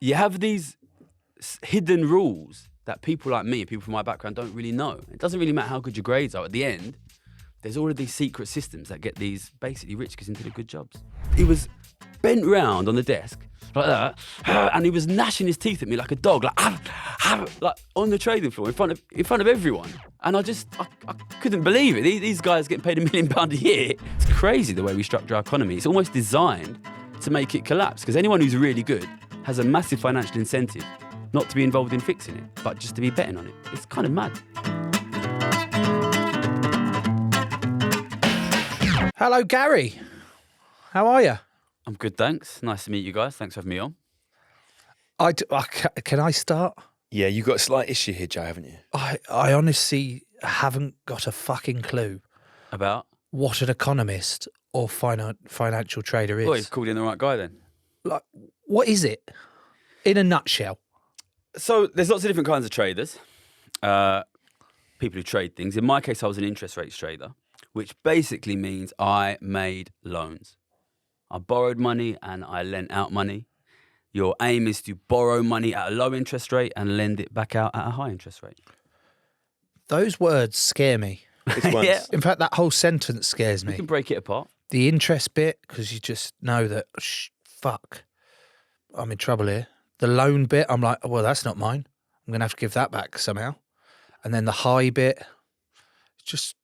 you have these hidden rules that people like me and people from my background don't really know. It doesn't really matter how good your grades are. At the end, there's all of these secret systems that get these basically rich kids into the good jobs. He was bent round on the desk like that, and he was gnashing his teeth at me like a dog, like on the trading floor in front of everyone. And I couldn't believe it. These guys getting paid £1 million a year. It's crazy the way we structure our economy. It's almost designed to make it collapse, because anyone who's really good has a massive financial incentive not to be involved in fixing it, but just to be betting on it. It's kind of mad. Hello, Gary. How are you? I'm good, thanks. Nice to meet you guys. Thanks for having me on. Can I start? Yeah, you've got a slight issue here, Joe, haven't you? I honestly haven't got a fucking clue About? what an economist or financial trader is. Well, you've called in the right guy then. Like, what is it? In a nutshell. So there's lots of different kinds of traders. People who trade things. In my case, I was an interest rates trader, which basically means I made loans. I borrowed money and I lent out money. Your aim is to borrow money at a low interest rate and lend it back out at a high interest rate. Those words scare me. Which ones? Yeah. In fact, that whole sentence scares You me. can break it apart. The interest bit, because you just know that, fuck, I'm in trouble here. The loan bit, I'm like, well, that's not mine. I'm going to have to give that back somehow. And then the high bit, just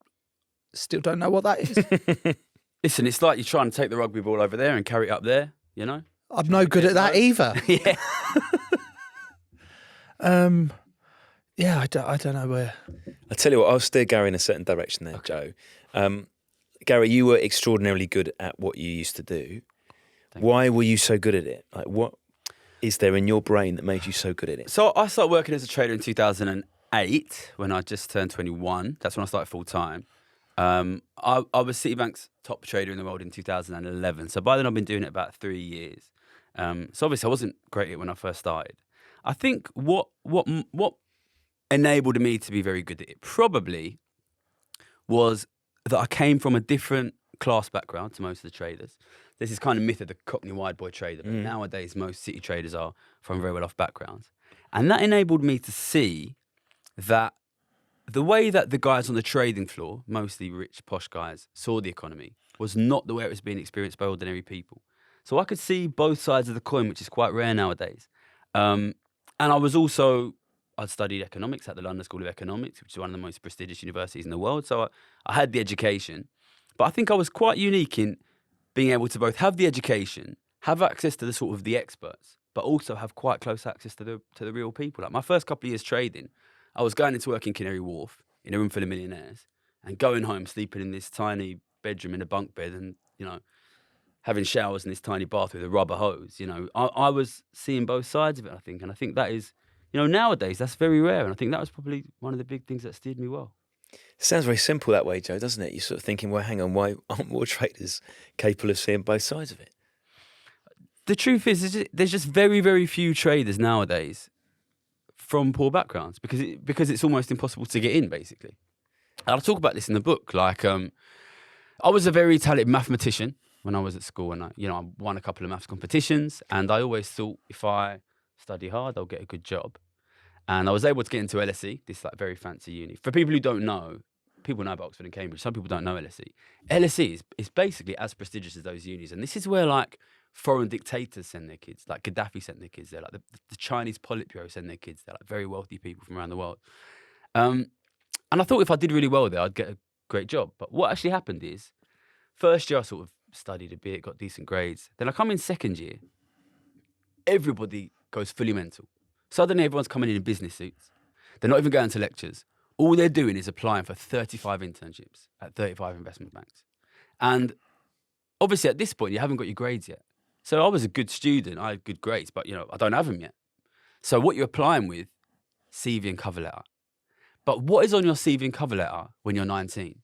still don't know what that is. Listen, it's like you're trying to take the rugby ball over there and carry it up there, you know? I'm no good at that either. Yeah. Yeah, I don't know where. I'll tell you what, I'll steer Gary in a certain direction there, Okay. Joe. Gary, you were extraordinarily good at what you used to do. Thank Why were you so good at it? Like, what is there in your brain that made you so good at it? So I started working as a trader in 2008 when I just turned 21. That's when I started full time. I was Citi Bank's top trader in the world in 2011. So by then I've been doing it about 3 years. So obviously I wasn't great at it when I first started. I think what enabled me to be very good at it probably was that I came from a different class background to most of the traders. There's this kind of myth of the Cockney wide boy trader, but nowadays most City traders are from very well off backgrounds. And that enabled me to see that the way that the guys on the trading floor, mostly rich, posh guys, saw the economy was not the way it was being experienced by ordinary people. So I could see both sides of the coin, which is quite rare nowadays. And I'd studied economics at the London School of Economics, which is one of the most prestigious universities in the world. So I had the education. But I think I was quite unique in being able to both have the education, have access to the sort of the experts, but also have quite close access to the real people. Like my first couple of years trading, I was going into work in Canary Wharf in a room full of millionaires and going home, sleeping in this tiny bedroom in a bunk bed and, you know, having showers in this tiny bath with a rubber hose. You know, I was seeing both sides of it, I think. And I think that is, you know, nowadays that's very rare. And I think that was probably one of the big things that steered me well. It sounds very simple that way, Joe, doesn't it? You're sort of thinking, well, hang on, why aren't more traders capable of seeing both sides of it? The truth is, there's just very, very few traders nowadays from poor backgrounds because it's almost impossible to get in, basically. And I talk about this in the book. Like, I was a very talented mathematician when I was at school, and I won a couple of maths competitions. And I always thought if I study hard, I'll get a good job. And I was able to get into LSE, this like very fancy uni. For people who don't know, people know about Oxford and Cambridge. Some people don't know LSE. LSE is basically as prestigious as those unis, and this is where like foreign dictators send their kids, like Gaddafi sent their kids there, like the Chinese Politburo send their kids there, like very wealthy people from around the world. And I thought if I did really well there, I'd get a great job. But what actually happened is, first year I sort of studied a bit, got decent grades. Then I come in second year, everybody goes fully mental. Suddenly everyone's coming in business suits. They're not even going to lectures. All they're doing is applying for 35 internships at 35 investment banks. And obviously at this point, you haven't got your grades yet. So I was a good student, I had good grades, but I don't have them yet. So what you're applying with, CV and cover letter. But what is on your CV and cover letter when you're 19?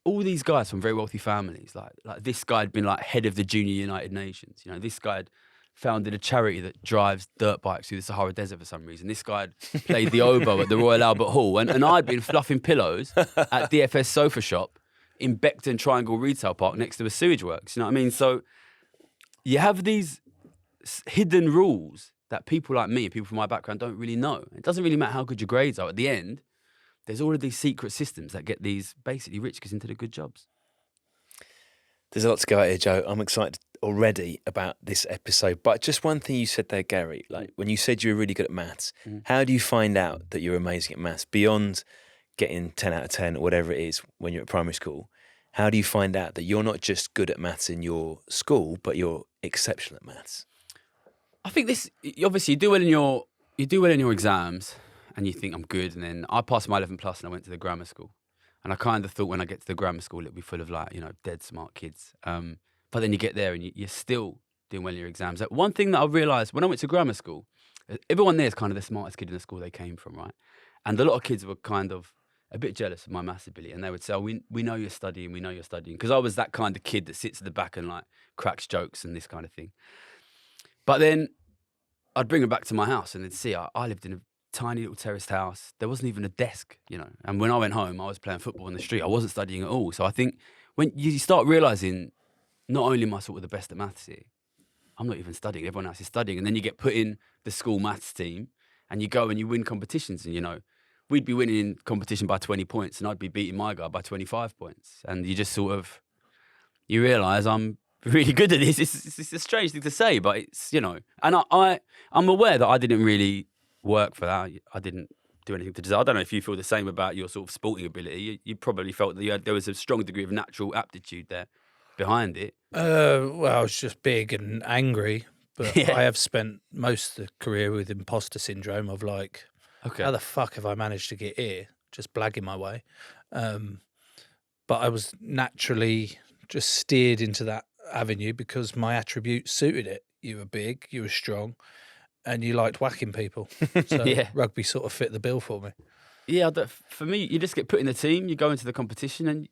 All these guys from very wealthy families, like this guy had been like head of the Junior United Nations. This guy had founded a charity that drives dirt bikes through the Sahara Desert for some reason. This guy had played the oboe at the Royal Albert Hall, and I'd been fluffing pillows at DFS Sofa Shop in Beckton Triangle Retail Park next to a sewage works. You know what I mean? So you have these hidden rules that people like me, people from my background, don't really know. It doesn't really matter how good your grades are. At the end, there's all of these secret systems that get these basically rich kids into the good jobs. There's a lot to go out here, Joe. I'm excited already about this episode. But just one thing you said there, Gary, like when you said you were really good at maths, how do you find out that you're amazing at maths beyond getting 10 out of 10 or whatever it is when you're at primary school? How do you find out that you're not just good at maths in your school, but you're exceptional at maths? I think this, obviously, you do well in your exams, and you think I'm good. And then I passed my 11 plus, and I went to the grammar school. And I kind of thought when I get to the grammar school, it'll be full of like, dead smart kids. But then you get there and you're still doing well in your exams. One thing that I realised when I went to grammar school, everyone there is kind of the smartest kid in the school they came from, right? And a lot of kids were kind of a bit jealous of my maths ability. And they would say, oh, we know you're studying, we know you're studying. Because I was that kind of kid that sits at the back and like cracks jokes and this kind of thing. But then I'd bring them back to my house and they'd see I lived in a tiny little terraced house. There wasn't even a desk, And when I went home, I was playing football on the street. I wasn't studying at all. So I think when you start realising, not only am I sort of the best at maths here, I'm not even studying. Everyone else is studying. And then you get put in the school maths team and you go and you win competitions. And, we'd be winning in competition by 20 points and I'd be beating my guy by 25 points. And you just you realise I'm really good at this. It's a strange thing to say, but it's, and I'm aware that I didn't really work for that. I didn't do anything to deserve. I don't know if you feel the same about your sort of sporting ability. You probably felt that there was a strong degree of natural aptitude there behind it. Well, I was just big and angry, but Yeah. I have spent most of the career with imposter syndrome of like, how the fuck have I managed to get here? Just blagging my way. But I was naturally just steered into that avenue because my attributes suited it. You were big, you were strong, and you liked whacking people. So Yeah. rugby sort of fit the bill for me. Yeah, for me, you just get put in the team, you go into the competition and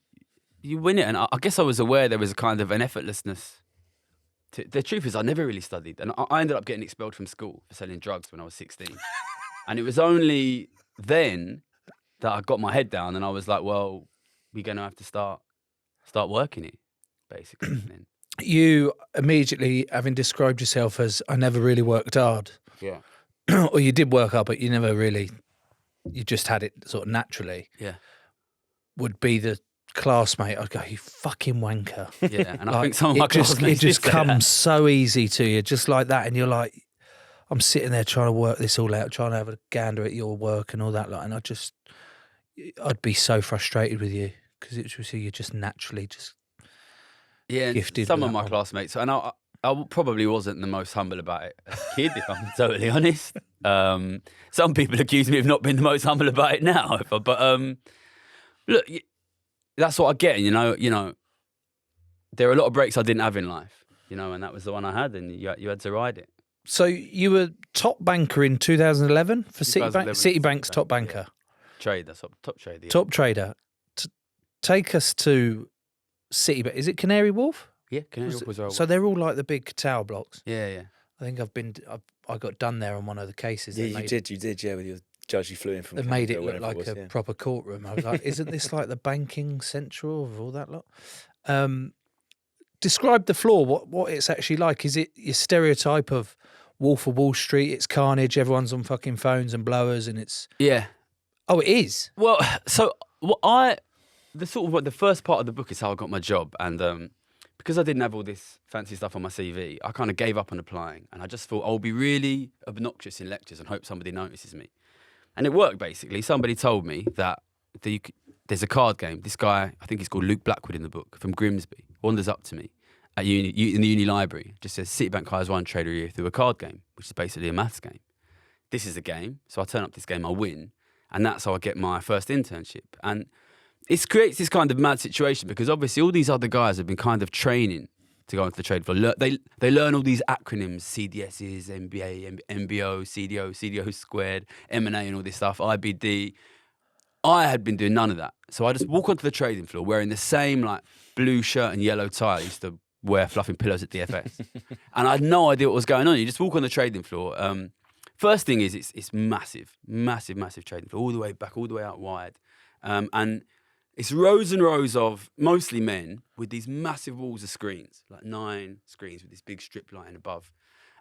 you win it. And I guess I was aware there was a kind of an effortlessness. The truth is I never really studied. And I ended up getting expelled from school for selling drugs when I was 16. And it was only then that I got my head down and I was like, well, we're going to have to start working it, basically. And then, You immediately, having described yourself as I never really worked hard, yeah. or you did work hard, but you never really, you just had it sort of naturally, Yeah. would be the classmate. I'd go, you fucking wanker. Yeah. And I Like, think some of my it classmates just did say that. comes so easy to you, just like that. And you're like, I'm sitting there trying to work this all out, trying to have a gander at your work and all that. Like, and I'd be so frustrated with you because it was you just naturally just Yeah, gifted some with of that my one. classmates, and I probably wasn't the most humble about it as a kid, if I'm totally honest. Some people accuse me of not being the most humble about it now, but look, that's what I get. There are a lot of breaks I didn't have in life, and that was the one I had, and you had to ride it. So you were top banker in 2011 for Citibank. 2011 Citibank's top Citibank, banker, Trader, top trader. Yeah. top trader. Take us to Citibank. Is it Canary Wharf? Yeah, Canary Wharf was where I So was. they're all like the big tower blocks. Yeah. I think I got done there on one of the cases. Yeah, you did, yeah, with your judge you flew in from They made it Canada or look whatever like it a was, proper courtroom. I was like, isn't this like the banking central of all that lot? Describe the floor, what it's actually like. Is it your stereotype of Wolf of Wall Street? It's carnage, everyone's on fucking phones and blowers and it's... Yeah. Oh, it is? Well, so the first part of the book is how I got my job, and because I didn't have all this fancy stuff on my CV, I kind of gave up on applying, and I just thought I'll be really obnoxious in lectures and hope somebody notices me, and it worked basically. Somebody told me that there's a card game. This guy, I think he's called Luke Blackwood in the book, from Grimsby, wanders up to me at in the uni library, just says Citibank hires one trader a year through a card game, which is basically a maths game. This is a game, so I turn up this game, I win. And that's how I get my first internship. And it creates this kind of mad situation because obviously all these other guys have been kind of training to go into the trade floor. They learn all these acronyms, CDSs, MBA, MBO, CDO, CDO squared, M&A and all this stuff, IBD. I had been doing none of that. So I just walk onto the trading floor wearing the same like blue shirt and yellow tie I used to wear fluffing pillows at DFS. And I had no idea what was going on. You just walk on the trading floor. First thing is it's massive trading floor, all the way back, all the way out wide. And it's rows and rows of mostly men with these massive walls of screens, like 9 screens with this big strip lighting above.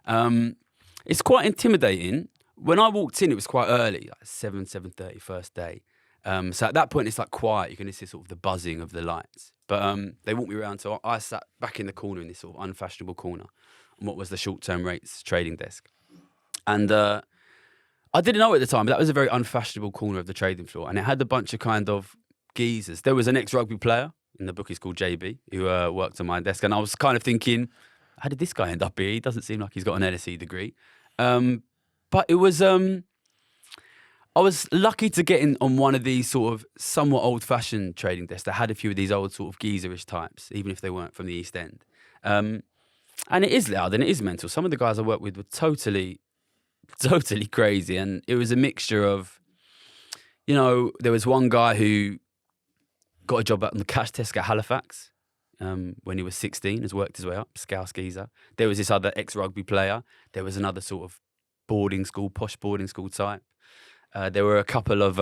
It's quite intimidating. When I walked in, it was quite early, like 7:30 first day. So at that point, it's like quiet. You can just hear sort of the buzzing of the lights. But they walked me around, so I sat back in the corner in this sort of unfashionable corner on what was the short-term rates trading desk. And I didn't know at the time, but that was a very unfashionable corner of the trading floor. And it had a bunch of kind of geezers. There was an ex-rugby player, in the book he's called JB, who worked on my desk. And I was kind of thinking, how did this guy end up here? He doesn't seem like he's got an LSE degree. But it was, I was lucky to get in on one of these sort of somewhat old-fashioned trading desks that had a few of these old sort of geezerish types, even if they weren't from the East End. And it is loud and it is mental. Some of the guys I worked with were totally crazy. And it was a mixture of, there was one guy who got a job on the cash desk at Halifax when he was 16, has worked his way up, scouse geezer. There was this other ex-rugby player. There was another sort of posh boarding school type. There were a couple of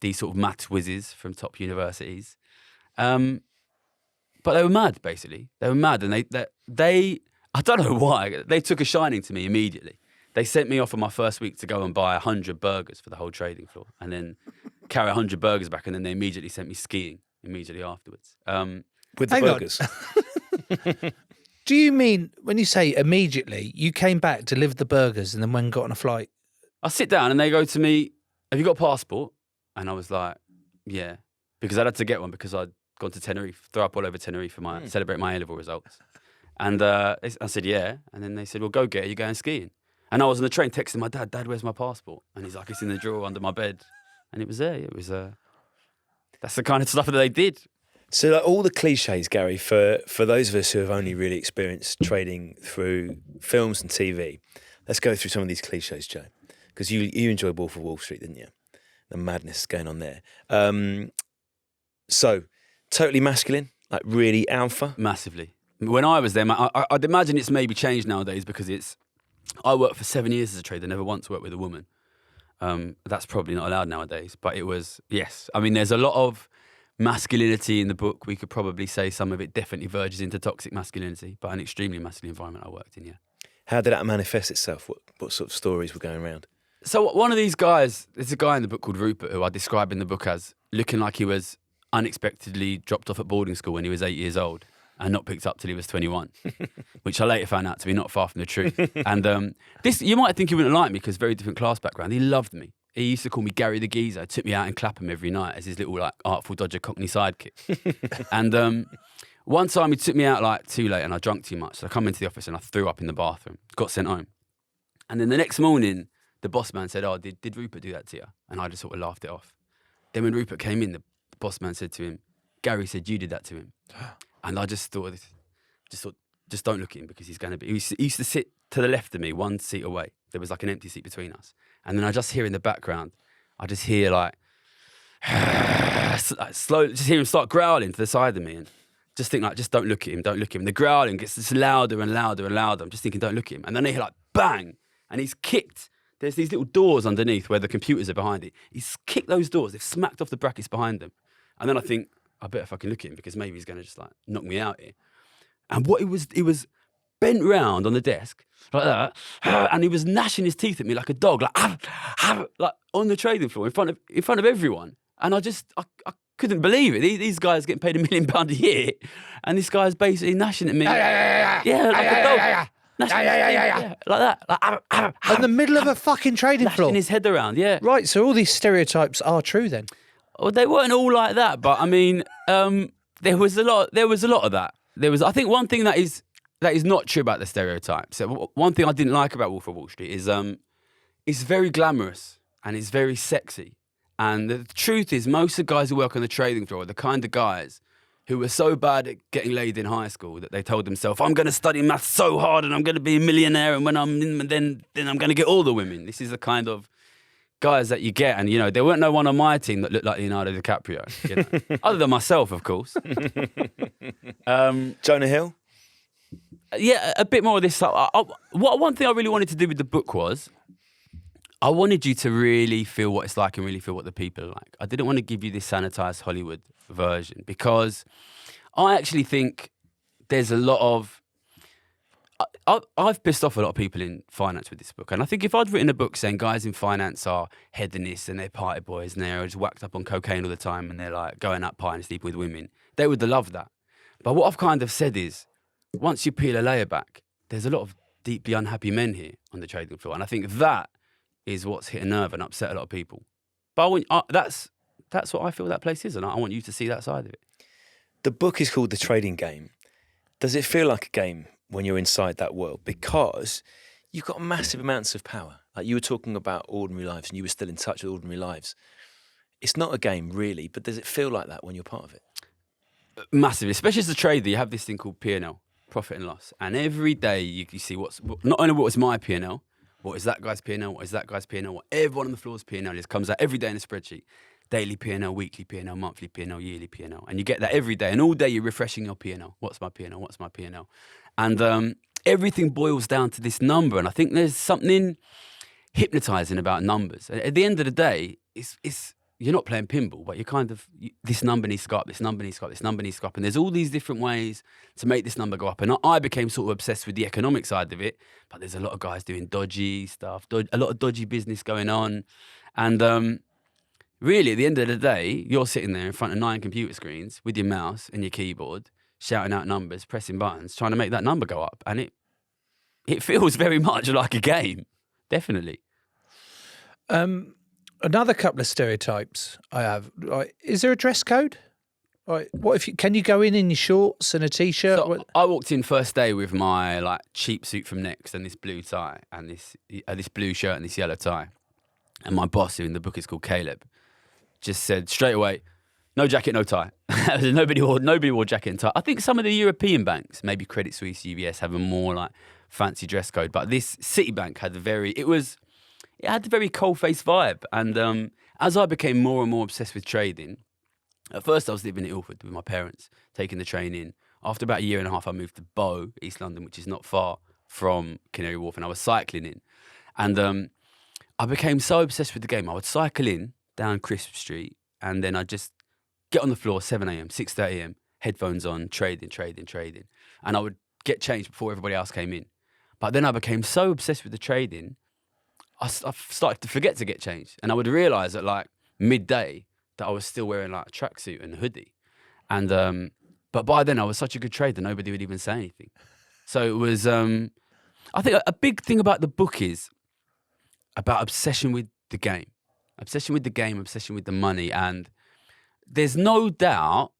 these sort of maths whizzes from top universities. But they were mad, basically. They were mad. And they I don't know why, they took a shining to me immediately. They sent me off on my first week to go and buy 100 burgers for the whole trading floor and then carry 100 burgers back. And then they immediately sent me skiing immediately afterwards. With the Hang on. burgers. Do you mean, when you say immediately, you came back, delivered the burgers, and then when got on a flight? I sit down and they go to me, have you got a passport? And I was like, yeah. Because I had to get one because I'd gone to Tenerife, throw up all over Tenerife for celebrate my A-level results. And I said, yeah. And then they said, well, go get it, you're going skiing. And I was on the train texting my dad, Dad, where's my passport? And he's like, it's in the drawer under my bed. And it was there. It was, that's the kind of stuff that they did. So like all the cliches, Gary, for those of us who have only really experienced trading through films and TV, let's go through some of these cliches, Joe. Because you enjoyed Wolf of Wall Street, didn't you? The madness going on there. So, totally masculine, like really alpha? Massively. When I was there, I'd imagine it's maybe changed nowadays because I worked for 7 years as a trader, never once worked with a woman. That's probably not allowed nowadays, but it was, yes. I mean, there's a lot of masculinity in the book. We could probably say some of it definitely verges into toxic masculinity, but an extremely masculine environment I worked in, yeah. How did that manifest itself? What sort of stories were going around? So one of these guys, there's a guy in the book called Rupert who I describe in the book as looking like he was unexpectedly dropped off at boarding school when he was 8 years old and not picked up till he was 21, which I later found out to be not far from the truth. And this, you might think he wouldn't like me because very different class background. He loved me. He used to call me Gary the Geezer, took me out in Clapham every night as his little like artful dodger Cockney sidekick. And one time he took me out like too late and I drank too much. So I come into the office and I threw up in the bathroom, got sent home. And then the next morning, the boss man said, oh, did Rupert do that to you? And I just sort of laughed it off. Then when Rupert came in, the boss man said to him, Gary said you did that to him. And I just thought, just don't look at him because he's going to be... He used to sit to the left of me, one seat away. There was like an empty seat between us. And then I just hear in the background, I just hear like... slowly, just hear him start growling to the side of me and just think like, just don't look at him, don't look at him. The growling gets just louder and louder and louder. I'm just thinking, don't look at him. And then I hear like, bang! And he's kicked... There's these little doors underneath where the computers are behind it. He's kicked those doors. They've smacked off the brackets behind them. And then I think, I better fucking look at him because maybe he's going to just like knock me out here. And what it was bent round on the desk like that. And he was gnashing his teeth at me like a dog, like on the trading floor in front of everyone. And I couldn't believe it. These guys getting paid £1 million a year. And this guy's basically gnashing at me. Yeah, like a dog. Yeah, like that. In the middle of a fucking trading floor. Lashing his head around, yeah. Right, so all these stereotypes are true then. Well, they weren't all like that, but I mean, there was a lot of that. I think one thing that is not true about the stereotypes. So one thing I didn't like about Wolf of Wall Street is it's very glamorous and it's very sexy. And the truth is, most of the guys who work on the trading floor are the kind of guys who were so bad at getting laid in high school that they told themselves, I'm going to study maths so hard and I'm going to be a millionaire, and when I'm in, then I'm going to get all the women. This is the kind of guys that you get. And, you know, there weren't no one on my team that looked like Leonardo DiCaprio, you know? Other than myself, of course. Jonah Hill? Yeah, a bit more of this. One thing I really wanted to do with the book was I wanted you to really feel what it's like and really feel what the people are like. I didn't want to give you this sanitized Hollywood version because I actually think there's a lot of... I've pissed off a lot of people in finance with this book. And I think if I'd written a book saying guys in finance are hedonists and they're party boys and they're just whacked up on cocaine all the time and they're like going out partying and sleeping with women, they would have loved that. But what I've kind of said is, once you peel a layer back, there's a lot of deeply unhappy men here on the trading floor. And I think that is what's hit a nerve and upset a lot of people. But that's what I feel that place is. And I want you to see that side of it. The book is called The Trading Game. Does it feel like a game when you're inside that world? Because you've got massive amounts of power. Like you were talking about ordinary lives and you were still in touch with ordinary lives. It's not a game really, but does it feel like that when you're part of it? Massively, especially as a trader, you have this thing called P&L, profit and loss. And every day you see not only what is my P&L, what is that guy's P&L, what is that guy's P&L, what everyone on the floor's P&L is, comes out every day in a spreadsheet. Daily P&L, weekly P&L, monthly P&L, yearly P&L. And you get that every day. And all day you're refreshing your P&L. What's my P&L? What's my P&L? And everything boils down to this number. And I think there's something hypnotizing about numbers. At the end of the day, it's you're not playing pinball, but you're kind of, this number needs to go up, this number needs to go up, this number needs to go up. And there's all these different ways to make this number go up. And I became sort of obsessed with the economic side of it, but there's a lot of guys doing dodgy stuff, a lot of dodgy business going on. And really, at the end of the day, you're sitting there in front of 9 computer screens with your mouse and your keyboard, shouting out numbers, pressing buttons, trying to make that number go up. And it feels very much like a game, definitely. Another couple of stereotypes I have. Like, is there a dress code? Like, what if can you go in your shorts and a t-shirt? So I walked in first day with my like cheap suit from Next and this blue tie and this blue shirt and this yellow tie. And my boss, who in the book is called Caleb, just said straight away, no jacket, no tie. nobody wore jacket and tie. I think some of the European banks, maybe Credit Suisse, UBS, have a more like fancy dress code. But this Citi Bank had it had a very cold-faced vibe. And as I became more and more obsessed with trading, at first I was living in Ilford with my parents, taking the train in. After about a year and a half, I moved to Bow, East London, which is not far from Canary Wharf, and I was cycling in. And I became so obsessed with the game. I would cycle in down Crisp Street, and then I'd just get on the floor 7 a.m., 6:30 a.m., headphones on, trading. And I would get changed before everybody else came in. But then I became so obsessed with the trading, I started to forget to get changed. And I would realise at like midday that I was still wearing like a tracksuit and a hoodie. And but by then I was such a good trader, nobody would even say anything. So it was, I think a big thing about the book is about obsession with the game. Obsession with the game, obsession with the money. And there's no doubt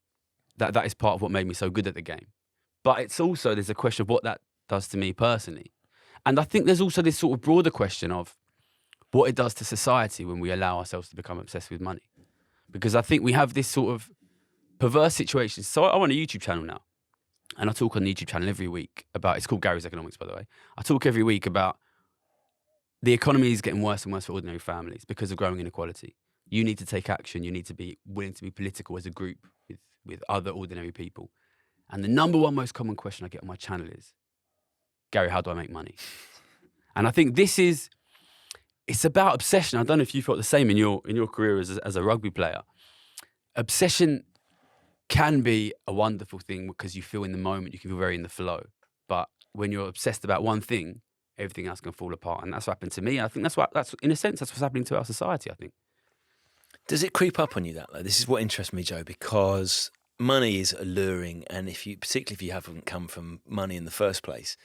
that that is part of what made me so good at the game. But it's also, there's a question of what that does to me personally. And I think there's also this sort of broader question of what it does to society when we allow ourselves to become obsessed with money. Because I think we have this sort of perverse situation. So I run a YouTube channel now. And I talk on the YouTube channel every week about, it's called Gary's Economics, by the way. I talk every week about the economy is getting worse and worse for ordinary families because of growing inequality. You need to take action. You need to be willing to be political as a group with other ordinary people. And the number one most common question I get on my channel is, Gary, how do I make money? And I think it's about obsession. I don't know if you felt the same in your career as a rugby player. Obsession can be a wonderful thing because you feel in the moment, you can feel very in the flow. But when you're obsessed about one thing, everything else can fall apart. And that's what happened to me. I think that's in a sense, that's what's happening to our society, I think. Does it creep up on you that? Like, this is what interests me, Joe, because money is alluring. And particularly if you haven't come from money in the first place,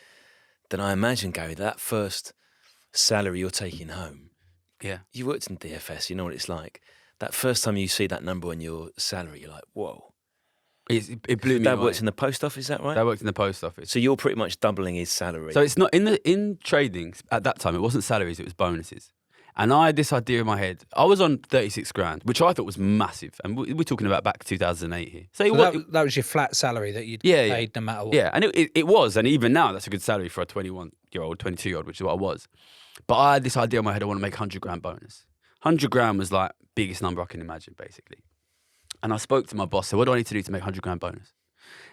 then I imagine, Gary, that first salary you're taking home. Yeah. You worked in DFS, you know what it's like. That first time you see that number on your salary, you're like, whoa. It blew me Dad away. works in the post office, is that right? Dad worked in the post office. So you're pretty much doubling his salary. So it's not in trading at that time. It wasn't salaries; it was bonuses. And I had this idea in my head. I was on 36 grand, which I thought was massive. And we're talking about back 2008 here. So that was your flat salary that you'd paid no matter what. Yeah, and it was, and even now that's a good salary for a 21-year-old, 22-year-old, which is what I was. But I had this idea in my head. I want to make 100 grand bonus. 100 grand was like biggest number I can imagine, basically. And I spoke to my boss. So what do I need to do to make 100 grand bonus?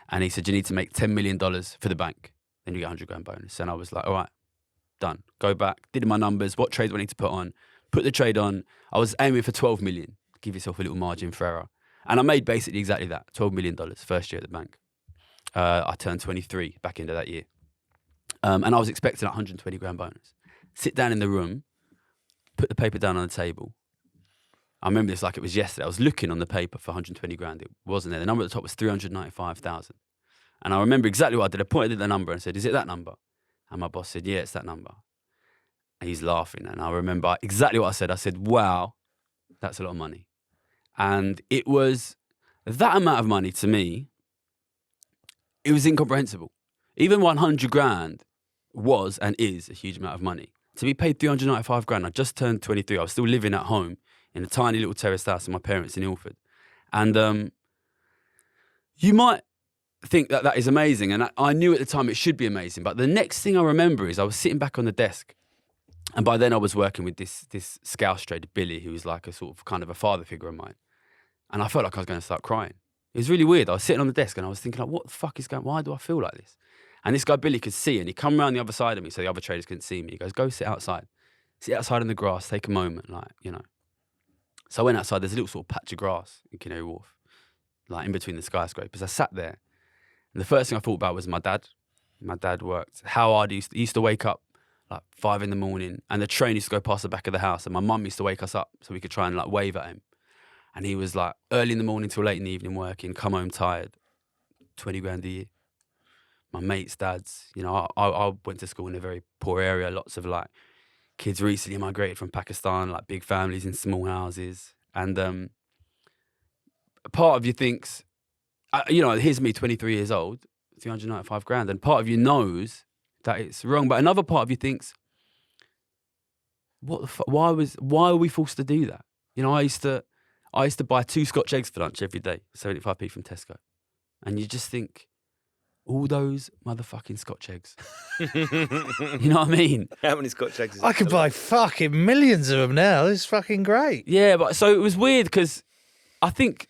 And he said, you need to make $10 million for the bank. Then you get 100 grand bonus. And I was like, all right, done. Go back, did my numbers, what trades do I need to put on? Put the trade on. I was aiming for 12 million. Give yourself a little margin for error. And I made basically exactly that, $12 million first year at the bank. I turned 23 back into that year. And I was expecting 120 grand bonus. Sit down in the room, put the paper down on the table. I remember this like it was yesterday. I was looking on the paper for 120 grand. It wasn't there. The number at the top was 395,000. And I remember exactly what I did. I pointed at the number and said, is it that number? And my boss said, yeah, it's that number. And he's laughing. And I remember exactly what I said. I said, wow, that's a lot of money. And it was that amount of money to me, it was incomprehensible. Even 100 grand was and is a huge amount of money. To be paid 395 grand, I just turned 23. I was still living at home in a tiny little terraced house with my parents in Ilford. And you might think that that is amazing. And I knew at the time it should be amazing. But the next thing I remember is I was sitting back on the desk. And by then I was working with this Scouse trader, Billy, who was like a sort of kind of a father figure of mine. And I felt like I was going to start crying. It was really weird. I was sitting on the desk and I was thinking, like, what the fuck is going on? Why do I feel like this? And this guy, Billy, could see, and he come around the other side of me so the other traders couldn't see me. He goes, go sit outside. Sit outside in the grass, take a moment, like, you know. So I went outside. There's a little sort of patch of grass in Canary Wharf, like in between the skyscrapers. I sat there, and the first thing I thought about was my dad. My dad worked how hard he used to wake up like 5 a.m, and the train used to go past the back of the house, and my mum used to wake us up so we could try and like wave at him. And he was like early in the morning till late in the evening working, come home tired, 20 grand a year. My mates' dads, you know, I went to school in a very poor area, lots of like kids recently migrated from Pakistan, like big families in small houses. And part of you thinks, you know, here's me, 23 years old, 395 grand. And part of you knows that it's wrong. But another part of you thinks, what the fuck? Why were we forced to do that? You know, I used to buy 2 Scotch eggs for lunch every day, 75p from Tesco. And you just think, all those motherfucking Scotch eggs. You know what I mean? How many Scotch eggs? I could buy fucking millions of them now. It's fucking great. Yeah, but so it was weird because I think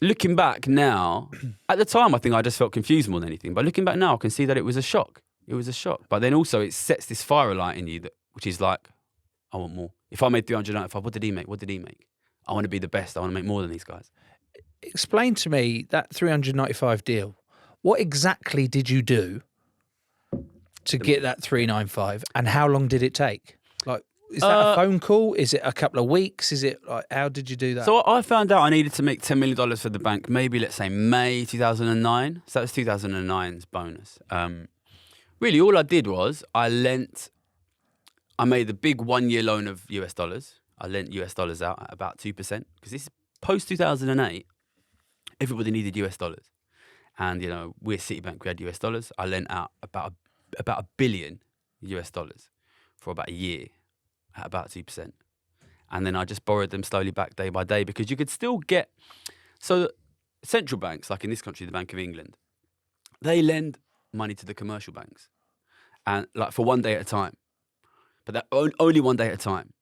looking back now, at the time I think I just felt confused more than anything. But looking back now, I can see that it was a shock. It was a shock. But then also it sets this fire light in you, which is like, I want more. If I made 395, what did he make? What did he make? I want to be the best. I want to make more than these guys. Explain to me that 395 deal. What exactly did you do to get that 395, and how long did it take? Like, is that a phone call? Is it a couple of weeks? Is it like, how did you do that? So I found out I needed to make $10 million for the bank, maybe let's say May 2009. So that was 2009's bonus. Really, all I did was I made a big 1-year loan of US dollars. I lent US dollars out at about 2%, because this is post 2008. Everybody needed US dollars. And, you know, we're Citi Bank, we had US dollars. I lent out about $1 billion US dollars for about a year at about 2%. And then I just borrowed them slowly back day by day, because you could still get... So central banks, like in this country, the Bank of England, they lend money to the commercial banks, and like for 1 day at a time. But that only 1 day at a time.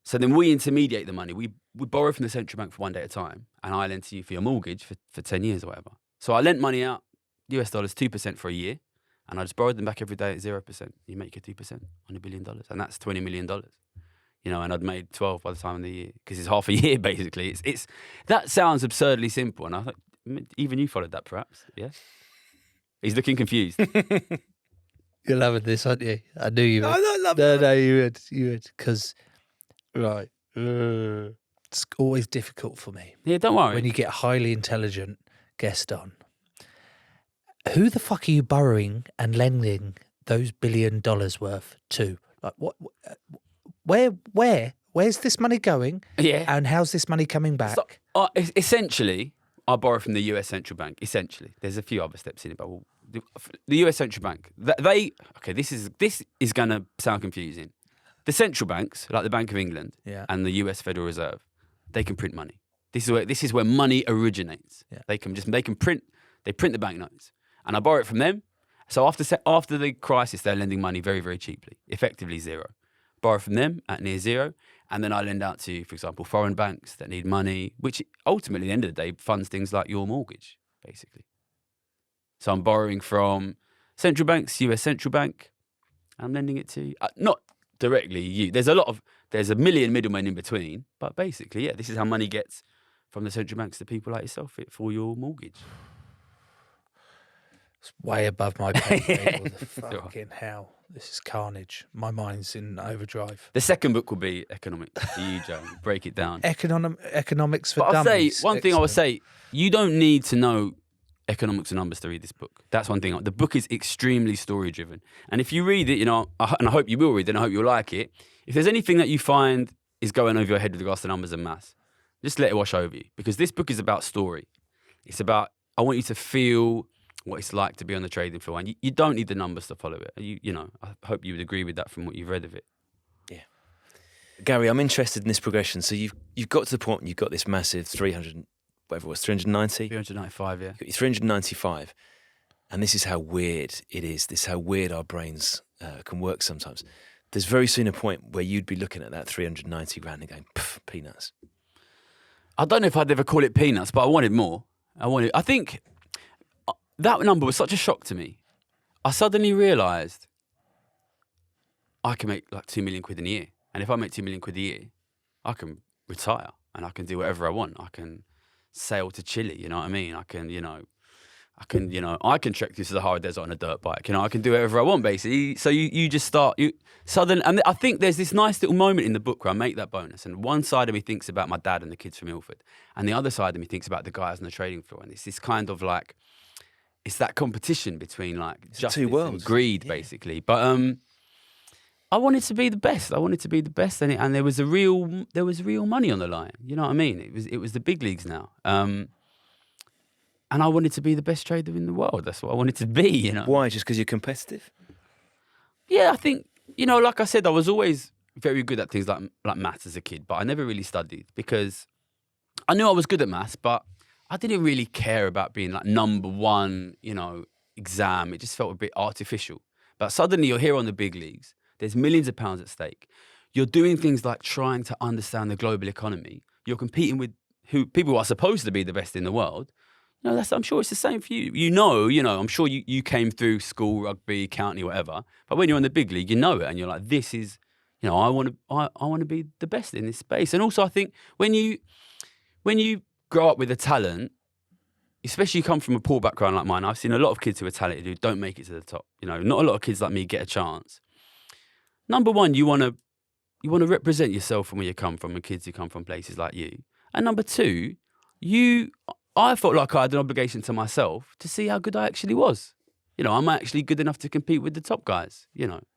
So then we intermediate the money. We borrow from the central bank for 1 day at a time, and I lend to you for your mortgage for 10 years or whatever. So I lent money out, US dollars, 2% for a year, and I just borrowed them back every day at 0%. You make your 2% on $1 billion, and that's $20 million. You know, and I'd made 12 by the time of the year, because it's half a year basically. It's that sounds absurdly simple, and I thought even you followed that, perhaps. Yeah. He's looking confused. You're loving this, aren't you? I knew you would. I'm not loving it. No, you would, because right, it's always difficult for me Yeah, don't worry. when you get a highly intelligent guest on. Who the fuck are you borrowing and lending those $1 billion worth to? Like, what? Where's this money going? Yeah. And how's this money coming back? So, essentially, I borrow from the US central bank. Essentially, there's a few other steps in it, but the US central bank, this is going to sound confusing. The central banks, like the Bank of England and the US Federal Reserve, they can print money. This is where money originates. Yeah. They print the banknotes, and I borrow it from them. So after the crisis, they're lending money very, very cheaply, effectively zero. Borrow from them at near zero, and then I lend out to, for example, foreign banks that need money, which ultimately, at the end of the day, funds things like your mortgage, basically. So I'm borrowing from central banks, US central bank, and I'm lending it to not directly you. There's a million middlemen in between, but basically, yeah, this is how money gets from the central banks to people like yourself for your mortgage. It's way above my pay grade. What the fucking hell? This is carnage. My mind's in overdrive. The second book will be economics for you, Joe. Break it down. Economics for But I'll say dummies. one thing. I would Excellent. say you don't need to know economics and numbers to read this book. That's one thing. The book is extremely story driven, and if you read it, and I hope you will read it, and I hope you'll like it. If there's anything that you find is going over your head with regards to numbers and maths, just let it wash over you, because this book is about story. It's about, I want you to feel what it's like to be on the trading floor, and you don't need the numbers to follow it. I hope you would agree with that from what you've read of it. Yeah. Gary, I'm interested in this progression. So you've got to the point, you've got this massive 300, whatever it was, 390? 395, yeah. You've got your 395. And this is how weird it is. This is how weird our brains can work sometimes. There's very soon a point where you'd be looking at that 390 grand and going, peanuts. I don't know if I'd ever call it peanuts, but I wanted more. I think that number was such a shock to me. I suddenly realised I can make like 2 million quid in a year. And if I make 2 million quid a year, I can retire and I can do whatever I want. I can sail to Chile, you know what I mean? I can trek through the Sahara Desert on a dirt bike. I can do whatever I want, basically. So you just start, and I think there's this nice little moment in the book where I make that bonus. And one side of me thinks about my dad and the kids from Ilford. And the other side of me thinks about the guys on the trading floor. And it's this kind of like, it's that competition between like justice two worlds. and greed, basically. But I wanted to be the best. And there was real money on the line. You know what I mean? It was the big leagues now. And I wanted to be the best trader in the world. That's what I wanted to be, Why? Just because you're competitive? Yeah, I think, like I said, I was always very good at things like maths as a kid, but I never really studied because I knew I was good at maths, but I didn't really care about being like number one, exam. It just felt a bit artificial. But suddenly you're here on the big leagues. There's millions of pounds at stake. You're doing things like trying to understand the global economy. You're competing with people who are supposed to be the best in the world. I'm sure it's the same for you. I'm sure you came through school, rugby, county, whatever. But when you're in the big league, you know it, and you're like, this is, I want to be the best in this space. And also, I think when you grow up with a talent, especially you come from a poor background like mine, I've seen a lot of kids who are talented who don't make it to the top. Not a lot of kids like me get a chance. Number one, you want to represent yourself from where you come from, and kids who come from places like you. And number two, I felt like I had an obligation to myself to see how good I actually was. I'm actually good enough to compete with the top guys. You want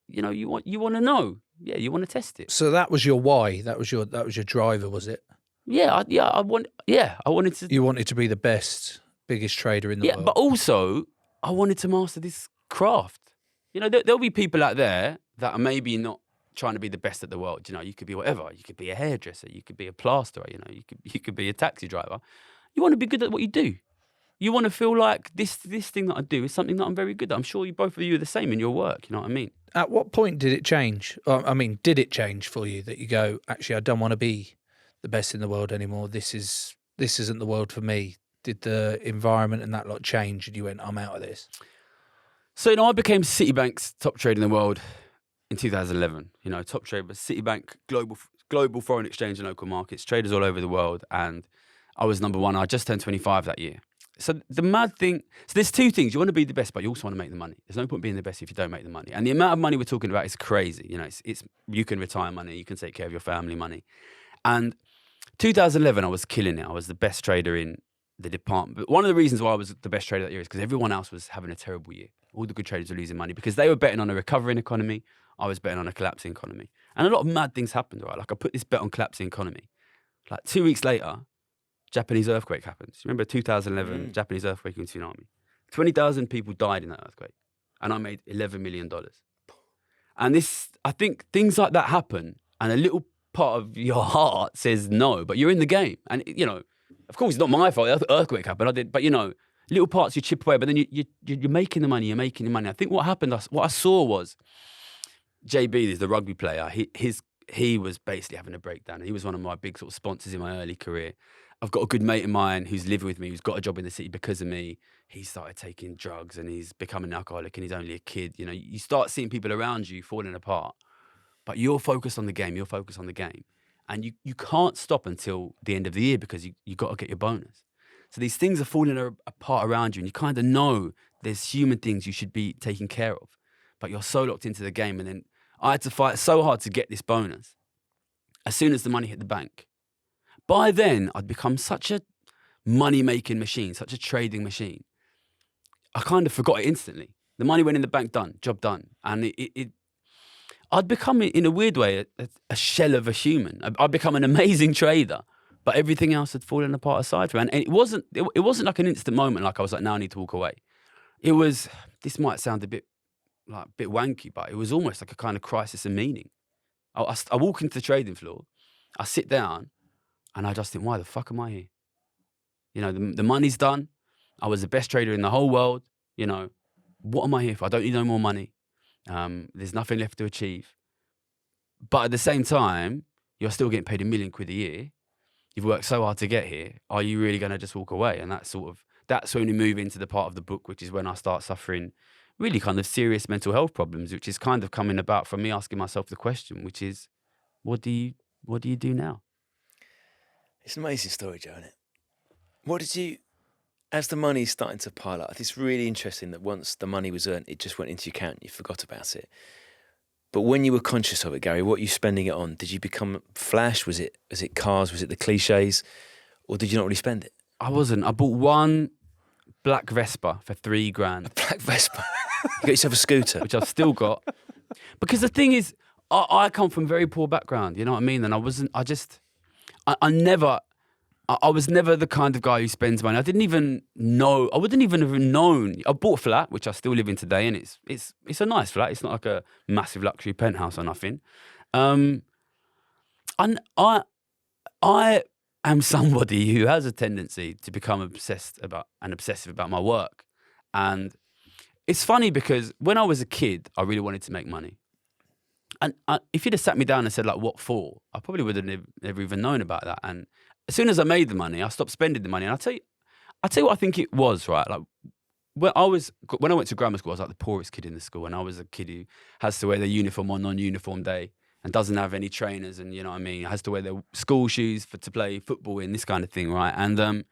to know. Yeah, you want to test it. So that was your why. That was your driver, was it? I wanted to. You wanted to be the best, biggest trader in the world. Yeah, but also I wanted to master this craft. There'll be people out there that are maybe not trying to be the best at the world. You could be whatever. You could be a hairdresser. You could be a plasterer. You could be a taxi driver. You want to be good at what you do. You want to feel like this thing that I do is something that I'm very good at. I'm sure both of you are the same in your work. You know what I mean? At what point did it change? Did it change for you that you go, actually, I don't want to be the best in the world anymore. This isn't the world for me. Did the environment and that lot change and you went, I'm out of this? So, I became Citi Bank's top trader in the world in 2011. Top trader, but Citi Bank, global foreign exchange and local markets, traders all over the world. And I was number one. I just turned 25 that year. So the mad thing, there's two things. You want to be the best, but you also want to make the money. There's no point being the best if you don't make the money. And the amount of money we're talking about is crazy. It's you can retire money, you can take care of your family money. And 2011, I was killing it. I was the best trader in the department. But one of the reasons why I was the best trader that year is because everyone else was having a terrible year. All the good traders were losing money because they were betting on a recovering economy. I was betting on a collapsing economy. And a lot of mad things happened, right? Like I put this bet on collapsing economy. Like 2 weeks later, Japanese earthquake happens. Remember 2011, Japanese earthquake and tsunami. 20,000 people died in that earthquake. And I made $11 million. And I think things like that happen and a little part of your heart says no, but you're in the game. And, of course, it's not my fault. The earthquake happened. But, little parts you chip away, but then you're making the money. You're making the money. I think what happened, what I saw was JB, the rugby player, he was basically having a breakdown. He was one of my big sort of sponsors in my early career. I've got a good mate of mine who's living with me, who's got a job in the city because of me. He started taking drugs and he's becoming an alcoholic and he's only a kid. You start seeing people around you falling apart, but you're focused on the game. You're focused on the game. And you can't stop until the end of the year because you got to get your bonus. So these things are falling apart around you and you kind of know there's human things you should be taking care of, but you're so locked into the game. And then I had to fight so hard to get this bonus. As soon as the money hit the bank, by then I'd become such a money-making machine, such a trading machine. I kind of forgot it instantly. The money went in the bank, done, job done. And I'd become, in a weird way, a shell of a human. I'd become an amazing trader, but everything else had fallen apart aside from it. And it wasn't like an instant moment, like I was like, now I need to walk away. It was, this might sound a bit wanky, but it was almost like a kind of crisis of meaning. I walk into the trading floor, I sit down, and I just think, why the fuck am I here? You know, the money's done. I was the best trader in the whole world. You know, what am I here for? I don't need no more money. There's nothing left to achieve. But at the same time, you're still getting paid £1 million a year. You've worked so hard to get here. Are you really going to just walk away? And that's when we move into the part of the book, which is when I start suffering really kind of serious mental health problems, which is kind of coming about from me asking myself the question, which is, what do you do now? It's an amazing story, Joe, isn't it? What did you, as the money's starting to pile up, it's really interesting that once the money was earned, it just went into your account and you forgot about it. But when you were conscious of it, Gary, what were you spending it on? Did you become flash? Was it cars? Was it the cliches? Or did you not really spend it? I wasn't. I bought one black Vespa for $3,000. A black Vespa? You got yourself a scooter? Which I've still got. Because the thing is, I come from a very poor background, you know what I mean? And I was never the kind of guy who spends money. I wouldn't even have known. I bought a flat, which I still live in today, and it's a nice flat. It's not like a massive luxury penthouse or nothing. And I am somebody who has a tendency to become obsessive about my work. And it's funny because when I was a kid, I really wanted to make money. And if you'd have sat me down and said, like, what for? I probably would have never even known about that. And as soon as I made the money, I stopped spending the money. And I'll tell you what I think it was, right? Like, when I went to grammar school, I was like the poorest kid in the school. And I was a kid who has to wear their uniform on non-uniform day and doesn't have any trainers. And, you know what I mean? Has to wear their school shoes to play football in, this kind of thing, right? And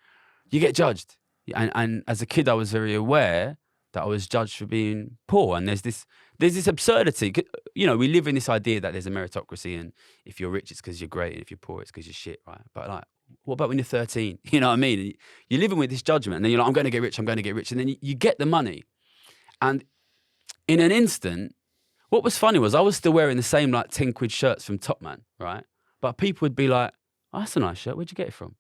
you get judged. And as a kid, I was very aware that I was judged for being poor. And there's this absurdity. You know, we live in this idea that there's a meritocracy, and if you're rich, it's because you're great, and if you're poor, it's because you're shit, right? But like, what about when you're 13? You know what I mean? And you're living with this judgment, and then you're like, I'm going to get rich, and then you get the money. And in an instant, what was funny was I was still wearing the same like 10 quid shirts from Top Man, right? But people would be like, oh, that's a nice shirt, where'd you get it from?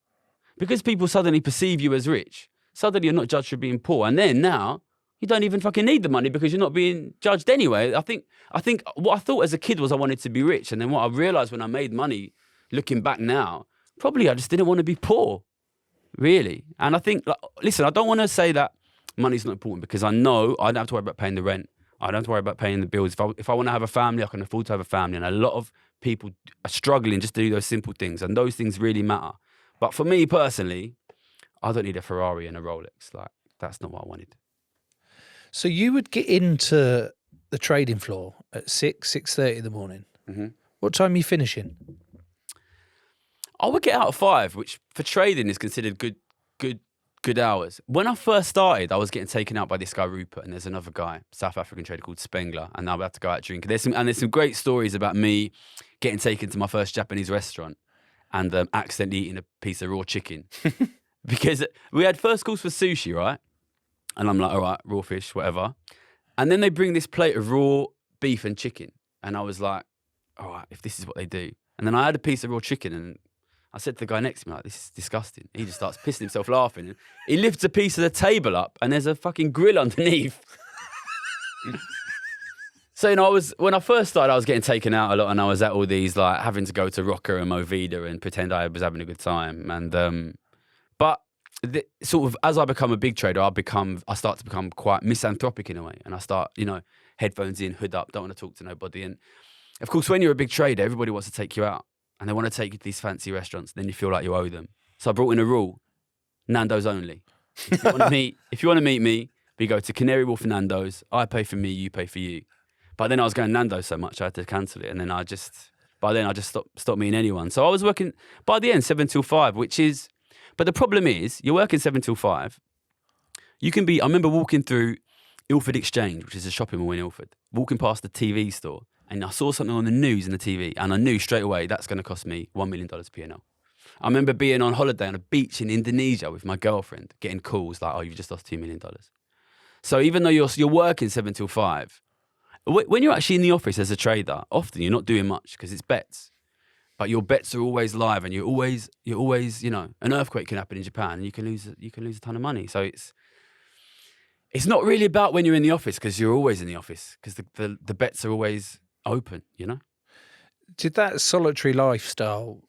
Because people suddenly perceive you as rich. Suddenly you're not judged for being poor. And then now, you don't even fucking need the money because you're not being judged anyway. I think what I thought as a kid was I wanted to be rich. And then what I realized when I made money, looking back now, probably I just didn't want to be poor, really. And I think, like, listen, I don't want to say that money's not important because I know I don't have to worry about paying the rent. I don't have to worry about paying the bills. If I want to have a family, I can afford to have a family. And a lot of people are struggling just to do those simple things. And those things really matter. But for me personally, I don't need a Ferrari and a Rolex. Like, that's not what I wanted. So you would get into the trading floor at 6:30 in the morning. Mm-hmm. What time are you finishing? I would get out at 5, which for trading is considered good hours. When I first started, I was getting taken out by this guy Rupert, and there's another guy, South African trader called Spengler, and I had to go out drinking. There's some great stories about me getting taken to my first Japanese restaurant and accidentally eating a piece of raw chicken because we had first course for sushi, right? And I'm like, all right, raw fish, whatever. And then they bring this plate of raw beef and chicken. And I was like, all right, if this is what they do. And then I had a piece of raw chicken and I said to the guy next to me, like, this is disgusting. He just starts pissing himself laughing. And he lifts a piece of the table up and there's a fucking grill underneath. So, you know, when I first started, I was getting taken out a lot and I was at all these, like, having to go to Rocker and Movida and pretend I was having a good time. And, but sort of as I become a big trader, I start to become quite misanthropic in a way. And I start, you know, headphones in, hood up, don't want to talk to nobody. And of course, when you're a big trader, everybody wants to take you out and they want to take you to these fancy restaurants. Then you feel like you owe them. So I brought in a rule, Nando's only. If you want to meet me, we go to Canary Wharf Nando's. I pay for me, you pay for you. But then I was going Nando's so much, I had to cancel it. And then I just stopped meeting anyone. So I was working, by the end, 7 till 5, which is, but the problem is, you're working 7 till 5. You can be, I remember walking through Ilford Exchange, which is a shopping mall in Ilford, walking past the TV store, and I saw something on the news in the TV, and I knew straight away that's going to cost me $1 million P&L. I remember being on holiday on a beach in Indonesia with my girlfriend, getting calls like, "Oh, you've just lost $2 million." So even though you're working 7 till 5, when you're actually in the office as a trader, often you're not doing much because it's bets. But your bets are always live, and you're always, an earthquake can happen in Japan, and you can lose a ton of money. So it's not really about when you're in the office, because you're always in the office, because the bets are always open. Did that solitary lifestyle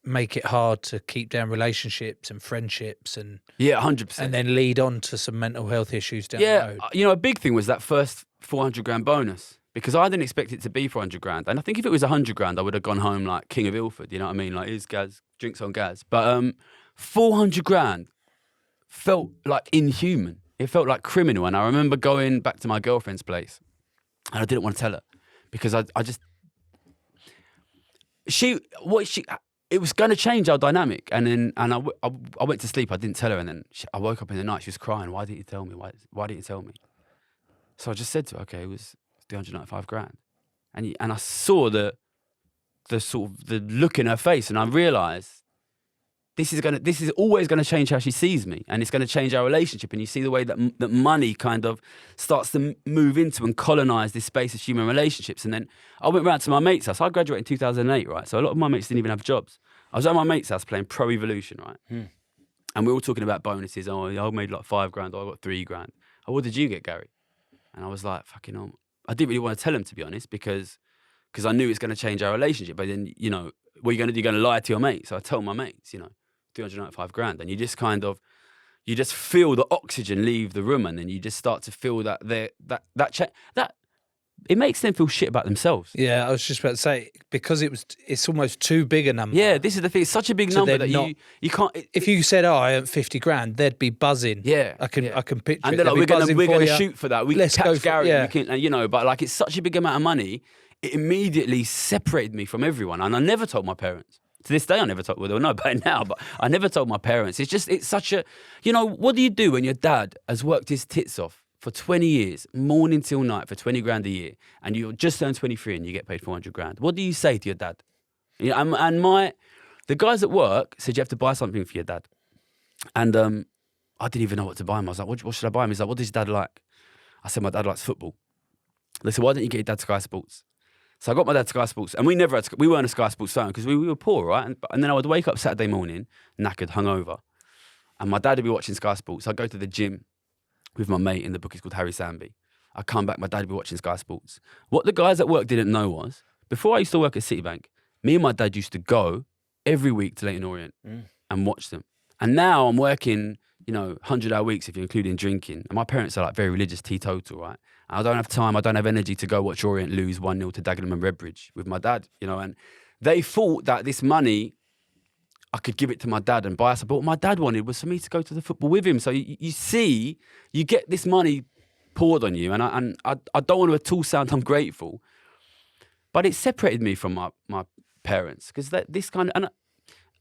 make it hard to keep down relationships and friendships and 100%, and then lead on to some mental health issues down the road? A big thing was that first 400 grand bonus, because I didn't expect it to be 400 grand, and I think if it was 100 grand, I would have gone home like King of Ilford. You know what I mean? Like, here's Gaz, drinks on Gaz. But 400 grand felt like inhuman. It felt like criminal. And I remember going back to my girlfriend's place, and I didn't want to tell her, because it was going to change our dynamic. And I went to sleep. I didn't tell her. And then I woke up in the night. She was crying. "Why didn't you tell me? Why didn't you tell me?" So I just said to her, "Okay, it was 395 grand." And I saw the sort of the look in her face, and I realised this is always going to change how she sees me, and it's going to change our relationship. And you see the way that money kind of starts to move into and colonise this space of human relationships. And then I went round to my mate's house. I graduated in 2008, right? So a lot of my mates didn't even have jobs. I was at my mate's house playing Pro Evolution, right? And we were all talking about bonuses. "Oh, I made like 5 grand. Oh, I got 3 grand. Oh, what did you get, Gary?" And I was like, fucking hell. I didn't really want to tell him, to be honest, because I knew it's going to change our relationship. But then, what are you going to do? You're going to lie to your mate. So I told my mates, 395 grand. And you just you just feel the oxygen leave the room, and then you just start to feel that it makes them feel shit about themselves. Yeah, I was just about to say, because it's almost too big a number. Yeah, this is the thing. It's such a big number that you can't. If you said, "Oh, I earned 50 grand," they'd be buzzing. Yeah, I can picture. And it. they're like, "We're going to shoot for that. Let's catch go Gary." yeah. But like, it's such a big amount of money. It immediately separated me from everyone, and I never told my parents. To this day, I never told. Well, they'll know about it now, but I never told my parents. It's such a, what do you do when your dad has worked his tits off for 20 years, morning till night, for 20 grand a year, and you just turned 23 and you get paid 400 grand? What do you say to your dad? And the guys at work said you have to buy something for your dad. And I didn't even know what to buy him. I was like, what should I buy him? He's like, "What does your dad like?" I said, "My dad likes football." They said, "Why don't you get your dad Sky Sports?" So I got my dad Sky Sports, and we weren't a Sky Sports fan because we were poor, right? And then I would wake up Saturday morning, knackered, hungover, and my dad would be watching Sky Sports. I'd go to the gym with my mate in the book. He's called Harry Sandby. I'd come back, my dad would be watching Sky Sports. What the guys at work didn't know was, before I used to work at Citi Bank, me and my dad used to go every week to Leighton Orient and watch them. And now I'm working, 100-hour weeks if you're including drinking. And my parents are like very religious, teetotal, right? And I don't have time, I don't have energy to go watch Orient lose 1-0 to Dagenham and Redbridge with my dad, And they thought that this money, I could give it to my dad and buy us. But what my dad wanted was for me to go to the football with him. So you see, you get this money poured on you. And I don't want to at all sound ungrateful, but it separated me from my parents, because this kind of, and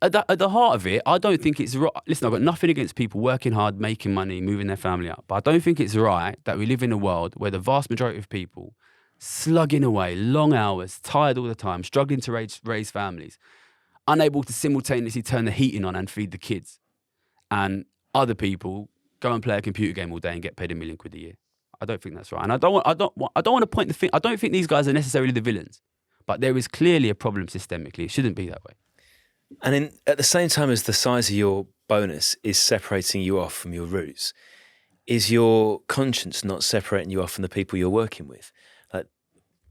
at the heart of it, I don't think it's right. Listen, I've got nothing against people working hard, making money, moving their family up, but I don't think it's right that we live in a world where the vast majority of people slugging away, long hours, tired all the time, struggling to raise families, unable to simultaneously turn the heating on and feed the kids, and other people go and play a computer game all day and get paid £1 million a year. I don't think that's right, and I don't want to point the finger. I don't think these guys are necessarily the villains, but there is clearly a problem systemically. It shouldn't be that way. And at the same time as the size of your bonus is separating you off from your roots, is your conscience not separating you off from the people you're working with? Like,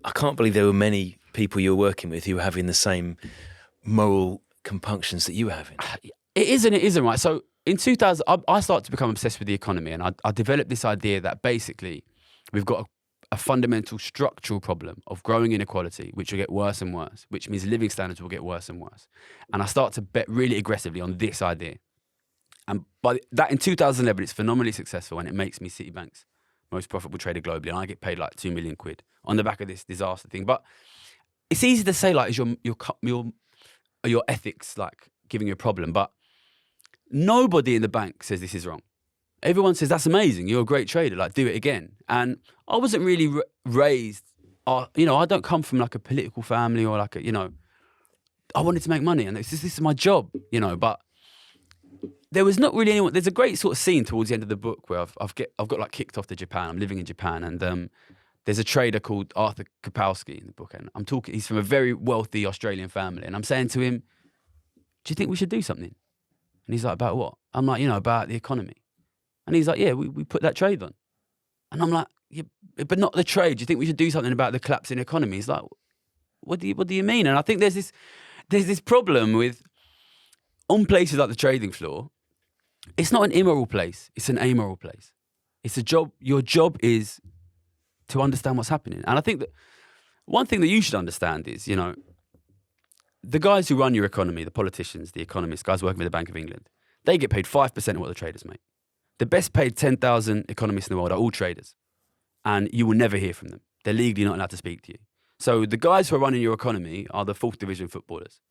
I can't believe there were many people you're working with who were having the same moral compunctions that you were having. It is and it isn't, right? So in 2000, I started to become obsessed with the economy, and I developed this idea that basically we've got a fundamental structural problem of growing inequality, which will get worse and worse, which means living standards will get worse and worse. And I start to bet really aggressively on this idea. And by that, in 2011, it's phenomenally successful, and it makes me Citi Bank's most profitable trader globally. And I get paid like £2 million on the back of this disaster thing. But it's easy to say, like, is your ethics like giving you a problem? But nobody in the bank says this is wrong. everyone says, that's amazing. You're a great trader. Like, do it again. And I wasn't really raised, you know, I don't come from like a political family or like a, you know, I wanted to make money and this is my job, you know, but there was not really anyone. There's a great sort of scene towards the end of the book where I've got like kicked off to Japan. I'm living in Japan, and there's a trader called Arthur Kapowski in the book, and I'm talking. He's from a very wealthy Australian family, and I'm saying to him, "Do you think we should do something?" And he's like, "About what?" I'm like, "You know, about the economy." And he's like, "Yeah, we put that trade on." And I'm like, "Yeah, but not the trade. Do you think we should do something about the collapsing economy?" He's like, "What do you mean?" And I think there's this problem with on places like the trading floor. It's not an immoral place. It's an amoral place. It's a job. Your job is to understand what's happening. And I think that one thing that you should understand is, you know, the guys who run your economy, the politicians, the economists, guys working with the Bank of England, they get paid 5% of what the traders make. The best paid 10,000 economists in the world are all traders. And you will never hear from them. They're legally not allowed to speak to you. So the guys who are running your economy are the 4th division footballers.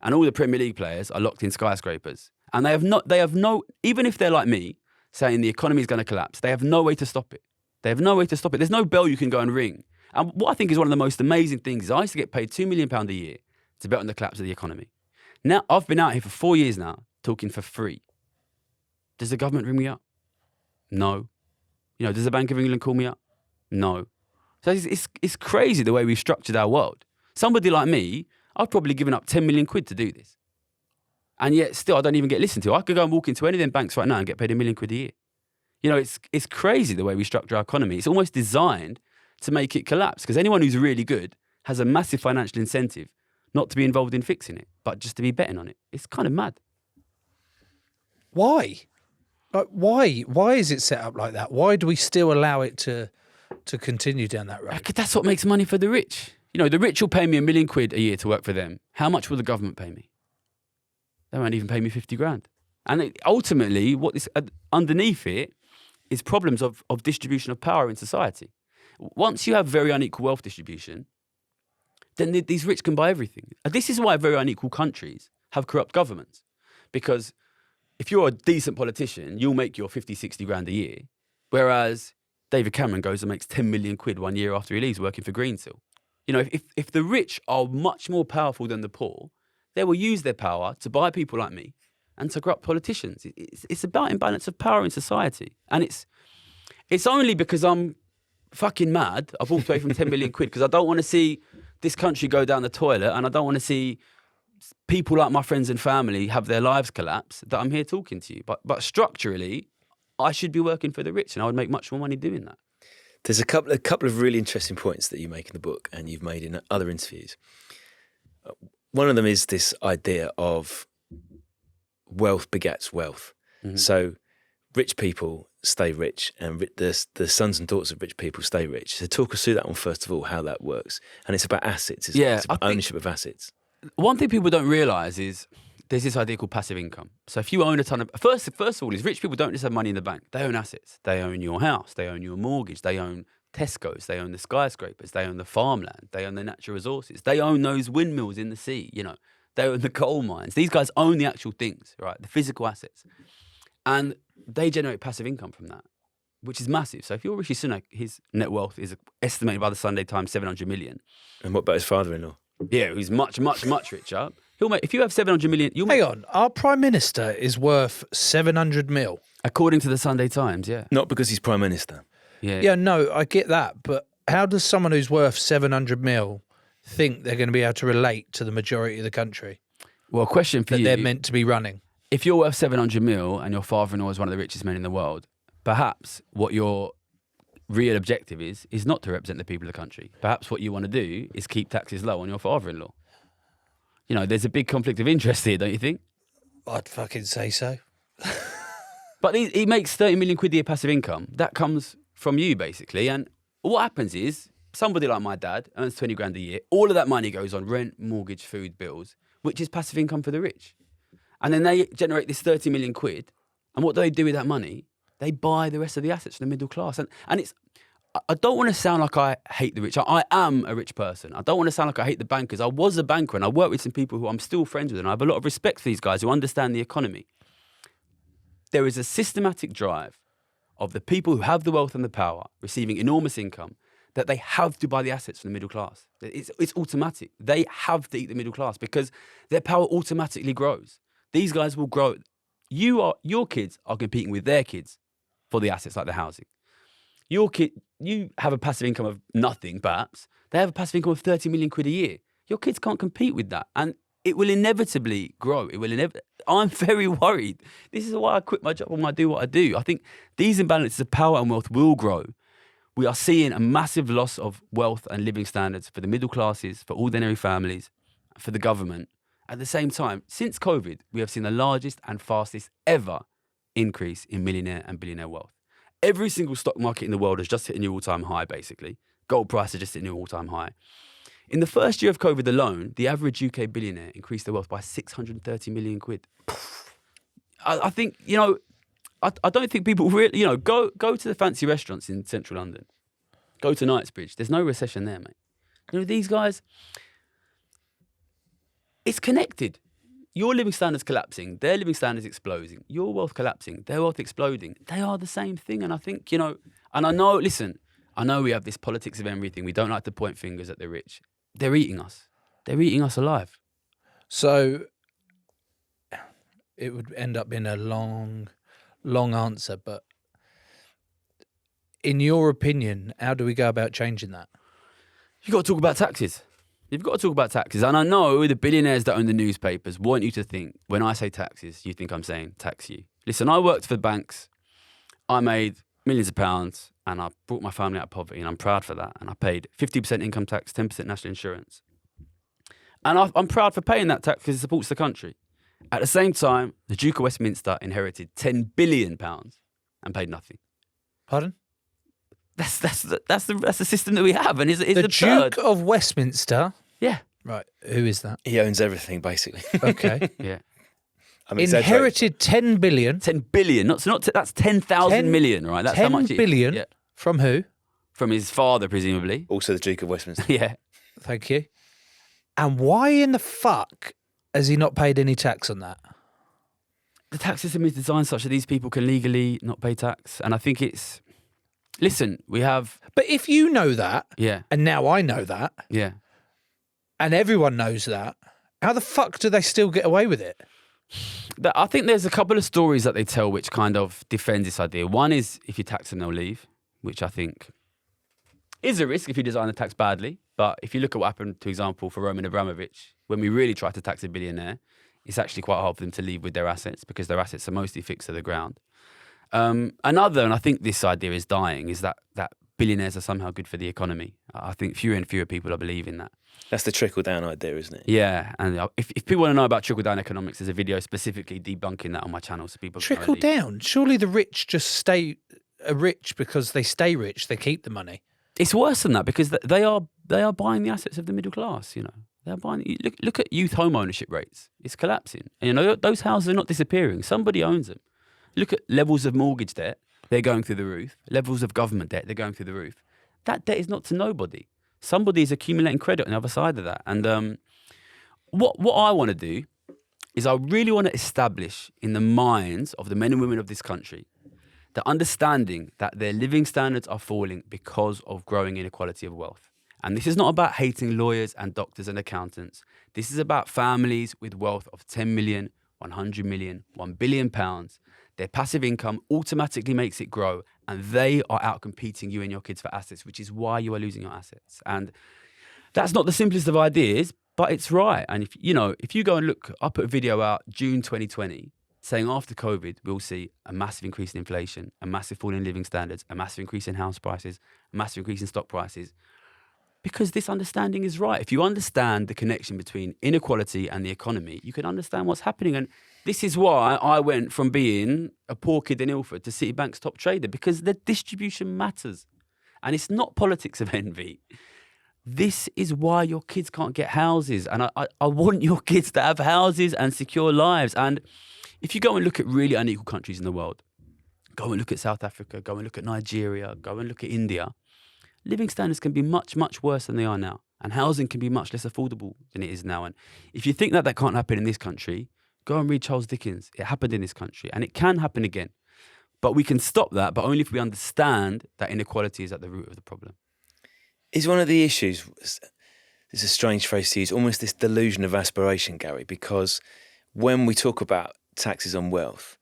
And all the Premier League players are locked in skyscrapers. And they have no, even if they're like me, saying the economy is going to collapse, they have no way to stop it. They have no way to stop it. There's no bell you can go and ring. And what I think is one of the most amazing things is I used to get paid £2 million a year to bet on the collapse of the economy. Now, I've been out here for 4 years now, talking for free. Does the government ring me up? No. You know, does the Bank of England call me up? No. So it's crazy the way we've structured our world. Somebody like me, I've probably given up 10 million quid to do this. And yet still I don't even get listened to. I could go and walk into any of them banks right now and get paid £1 million a year. You know, it's crazy the way we structure our economy. It's almost designed to make it collapse because anyone who's really good has a massive financial incentive not to be involved in fixing it, but just to be betting on it. It's kind of mad. Why? Like, why is it set up like that? Why do we still allow it to continue down that road? That's what makes money for the rich. You know, the rich will pay me £1 million a year to work for them. How much will the government pay me? They won't even pay me 50 grand. And ultimately, what is underneath it is problems of distribution of power in society. Once you have very unequal wealth distribution, then these rich can buy everything. And this is why very unequal countries have corrupt governments. Because if you're a decent politician, you'll make your 50, 60 grand a year. Whereas David Cameron goes and makes 10 million quid 1 year after he leaves working for Greensill. You know, if the rich are much more powerful than the poor, they will use their power to buy people like me and to corrupt politicians. It's about imbalance of power in society. And it's only because I'm fucking mad, I've walked away from 10 million quid because I don't want to see this country go down the toilet and I don't want to see people like my friends and family have their lives collapse that I'm here talking to you. But structurally, I should be working for the rich and I would make much more money doing that. There's a couple of really interesting points that you make in the book and you've made in other interviews. One of them is this idea of wealth begets wealth. Mm-hmm. So rich people stay rich and the sons and daughters of rich people stay rich. So talk us through that one first of all, how that works. And it's about assets. It's about ownership of assets. One thing people don't realise is there's this idea called passive income. So if you own a ton of... First of all, is rich people don't just have money in the bank. They own assets. They own your house. They own your mortgage. They own Tesco's. They own the skyscrapers. They own the farmland. They own the natural resources. They own those windmills in the sea, you know. They own the coal mines. These guys own the actual things, right? The physical assets. And they generate passive income from that, which is massive. So if you're Rishi Sunak, his net wealth is estimated by the Sunday Times 700 million. And what about his father-in-law? Yeah, who's much, much, much richer. He'll make, if you have 700 million... Hang on, our Prime Minister is worth 700 mil. According to the Sunday Times, yeah. Not because he's Prime Minister. Yeah, no, I get that. But how does someone who's worth 700 mil think they're going to be able to relate to the majority of the country? Well, a question for you. That they're meant to be running. If you're worth 700 mil and your father-in-law is one of the richest men in the world, perhaps what your real objective is not to represent the people of the country. Perhaps what you want to do is keep taxes low on your father-in-law. You know, there's a big conflict of interest here, don't you think? I'd fucking say so. But he makes 30 million quid a year passive income. That comes from you, basically. And what happens is, somebody like my dad earns 20 grand a year. All of that money goes on rent, mortgage, food, bills, which is passive income for the rich. And then they generate this 30 million quid. And what do they do with that money? They buy the rest of the assets from the middle class. And it's, I don't want to sound like I hate the rich. I am a rich person. I don't want to sound like I hate the bankers. I was a banker and I work with some people who I'm still friends with. And I have a lot of respect for these guys who understand the economy. There is a systematic drive of the people who have the wealth and the power receiving enormous income that they have to buy the assets from the middle class. It's automatic. They have to eat the middle class because their power automatically grows. These guys will grow. Your kids are competing with their kids for the assets like the housing. You have a passive income of nothing, perhaps. They have a passive income of 30 million quid a year. Your kids can't compete with that. And it will inevitably grow. I'm very worried. This is why I quit my job and I do what I do. I think these imbalances of power and wealth will grow. We are seeing a massive loss of wealth and living standards for the middle classes, for ordinary families, for the government. At the same time, since COVID, we have seen the largest and fastest ever increase in millionaire and billionaire wealth. Every single stock market in the world has just hit a new all-time high, basically. Gold price has just hit a new all-time high. In the first year of COVID alone, the average UK billionaire increased their wealth by 630 million quid. I think, I don't think people really, go to the fancy restaurants in central London. Go to Knightsbridge. There's no recession there, mate. These guys, it's connected. Your living standards collapsing, their living standards exploding, your wealth collapsing, their wealth exploding. They are the same thing. And I think, and I know we have this politics of everything. We don't like to point fingers at the rich. They're eating us. They're eating us alive. So it would end up being a long answer, but in your opinion, how do we go about changing that? You've got to talk about taxes. You've got to talk about taxes. And I know the billionaires that own the newspapers want you to think, when I say taxes, you think I'm saying tax you. Listen, I worked for banks. I made millions of pounds and I brought my family out of poverty and I'm proud for that. And I paid 50% income tax, 10% national insurance. And I'm proud for paying that tax because it supports the country. At the same time, the Duke of Westminster inherited £10 billion and paid nothing. Pardon? That's the system that we have, and it's the absurd. Duke of Westminster. Yeah, right. Who is that? He owns everything, basically. Okay. yeah. Inherited 10 billion. 10 billion. That's 10,000 million, right? That's 10 how much. Billion. Yeah. From who? From his father, presumably. Also, the Duke of Westminster. Yeah. Thank you. And why in the fuck has he not paid any tax on that? The tax system is designed such that these people can legally not pay tax, and I think it's. Listen, we have. But if you know that, yeah, and now I know that, yeah, and everyone knows that, how the fuck do they still get away with it? I think there's a couple of stories that they tell which kind of defends this idea. One is if you tax them, they'll leave, which I think is a risk if you design the tax badly. But if you look at what happened, for example, for Roman Abramovich, when we really tried to tax a billionaire, it's actually quite hard for them to leave with their assets because their assets are mostly fixed to the ground. Another, and I think this idea is dying, is that billionaires are somehow good for the economy. I think fewer and fewer people are believing that. That's the trickle-down idea, isn't it? Yeah, and if people want to know about trickle-down economics, there's a video specifically debunking that on my channel, so people can trickle down. Surely the rich just stay rich because they stay rich. They keep the money. It's worse than that because they are buying the assets of the middle class. They're buying. Look at youth home ownership rates. It's collapsing. And those houses are not disappearing. Somebody owns them. Look at levels of mortgage debt. They're going through the roof. Levels of government debt. They're going through the roof. That debt is not to nobody. Somebody is accumulating credit on the other side of that. And what I want to do is I really want to establish in the minds of the men and women of this country the understanding that their living standards are falling because of growing inequality of wealth. And this is not about hating lawyers and doctors and accountants. This is about families with wealth of 10 million, 100 million, £1 billion. Their passive income automatically makes it grow, and they are out competing you and your kids for assets, which is why you are losing your assets. And that's not the simplest of ideas, but it's right. And if you go and look, I put a video out June 2020 saying after COVID, we'll see a massive increase in inflation, a massive fall in living standards, a massive increase in house prices, a massive increase in stock prices. Because this understanding is right. If you understand the connection between inequality and the economy, you can understand what's happening. And this is why I went from being a poor kid in Ilford to Citi Bank's top trader, because the distribution matters. And it's not politics of envy. This is why your kids can't get houses. And I want your kids to have houses and secure lives. And if you go and look at really unequal countries in the world, go and look at South Africa, go and look at Nigeria, go and look at India, living standards can be much, much worse than they are now. And housing can be much less affordable than it is now. And if you think that can't happen in this country, go and read Charles Dickens. It happened in this country and it can happen again. But we can stop that, but only if we understand that inequality is at the root of the problem. Is one of the issues, it's a strange phrase to use, almost this delusion of aspiration, Gary, because when we talk about taxes on wealth,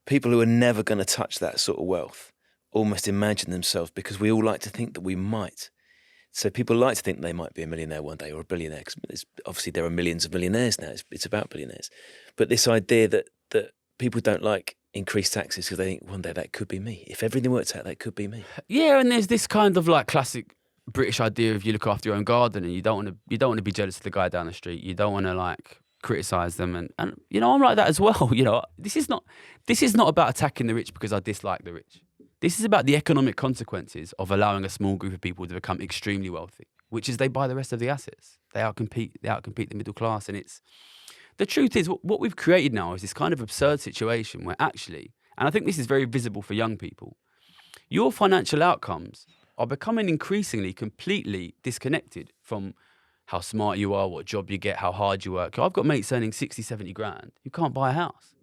people who are never going to touch that sort of wealth almost imagine themselves, because we all like to think that we might. So people like to think they might be a millionaire one day or a billionaire, because obviously there are millions of millionaires now. It's about billionaires. But this idea that people don't like increased taxes because they think one day that could be me. If everything works out, that could be me. Yeah, and there's this kind of like classic British idea of you look after your own garden, and you don't want to be jealous of the guy down the street. You don't want to like criticize them, and you know, I'm like that as well. You know, this is not about attacking the rich because I dislike the rich. This is about the economic consequences of allowing a small group of people to become extremely wealthy, which is they buy the rest of the assets. They outcompete the middle class, and it's the truth is what we've created now is this kind of absurd situation where actually, and I think this is very visible for young people, your financial outcomes are becoming increasingly completely disconnected from how smart you are, what job you get, how hard you work. I've got mates earning 60, 70 grand. You can't buy a house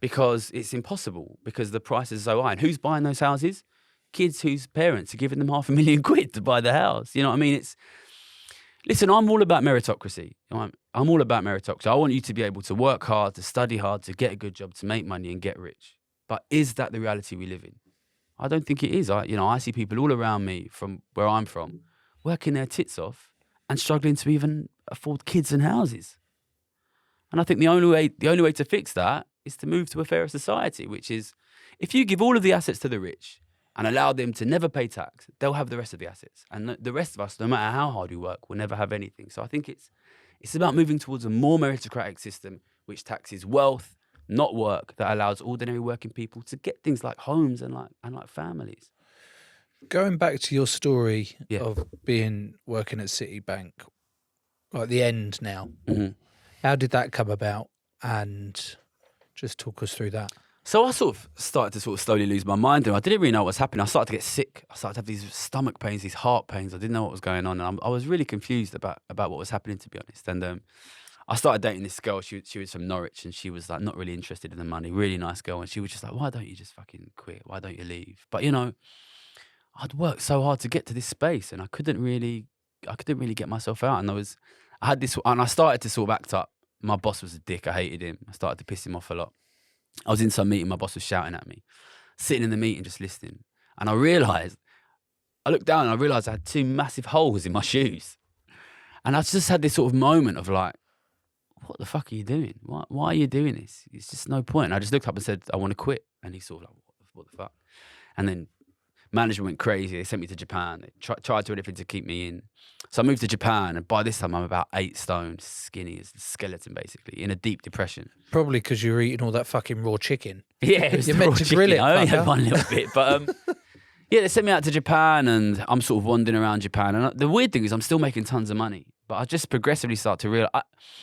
because it's impossible, because the prices are so high. And who's buying those houses? Kids whose parents are giving them £500,000 to buy the house. You know what I mean? Listen, I'm all about meritocracy. I'm all about meritocracy. I want you to be able to work hard, to study hard, to get a good job, to make money and get rich. But is that the reality we live in? I don't think it is. I see people all around me from where I'm from working their tits off and struggling to even afford kids and houses. And I think the only way to fix that is to move to a fairer society, which is if you give all of the assets to the rich and allow them to never pay tax, they'll have the rest of the assets. And the rest of us, no matter how hard we work, will never have anything. So I think it's about moving towards a more meritocratic system which taxes wealth, not work, that allows ordinary working people to get things like homes and like families. Going back to your story Yeah. of working at Citi Bank, like the end now, Mm-hmm. how did that come about? And just talk us through that. So I sort of started to slowly lose my mind, and I didn't really know what was happening. I started to get sick. I started to have these stomach pains, these heart pains. I didn't know what was going on, and I was really confused about what was happening, to be honest. And I started dating this girl. She was from Norwich, and she was like not really interested in the money. Really nice girl, and she was just like, "Why don't you just fucking quit? Why don't you leave?" But you know, I'd worked so hard to get to this space, and I couldn't really get myself out. And I started to sort of act up. My boss was a dick. I hated him. I started to piss him off a lot. I was in some meeting, my boss was shouting at me, sitting in the meeting just listening. And I looked down and I realised I had 2 massive holes in my shoes. And I just had this sort of moment of like, what the fuck are you doing? Why are you doing this? It's just no point. And I just looked up and said, I want to quit. And he sort of like, what the fuck? And then management went crazy. They sent me to Japan. They tried to do anything to keep me in. So I moved to Japan, and by this time I'm about 8 stone, skinny as a skeleton, basically, in a deep depression. Probably because you were eating all that fucking raw chicken. Yeah, it was You're the meant raw to chicken. grill it, I only fucker. had one little bit, but yeah, they sent me out to Japan, and I'm sort of wandering around Japan. And the weird thing is, I'm still making tons of money, but I just progressively start to realize.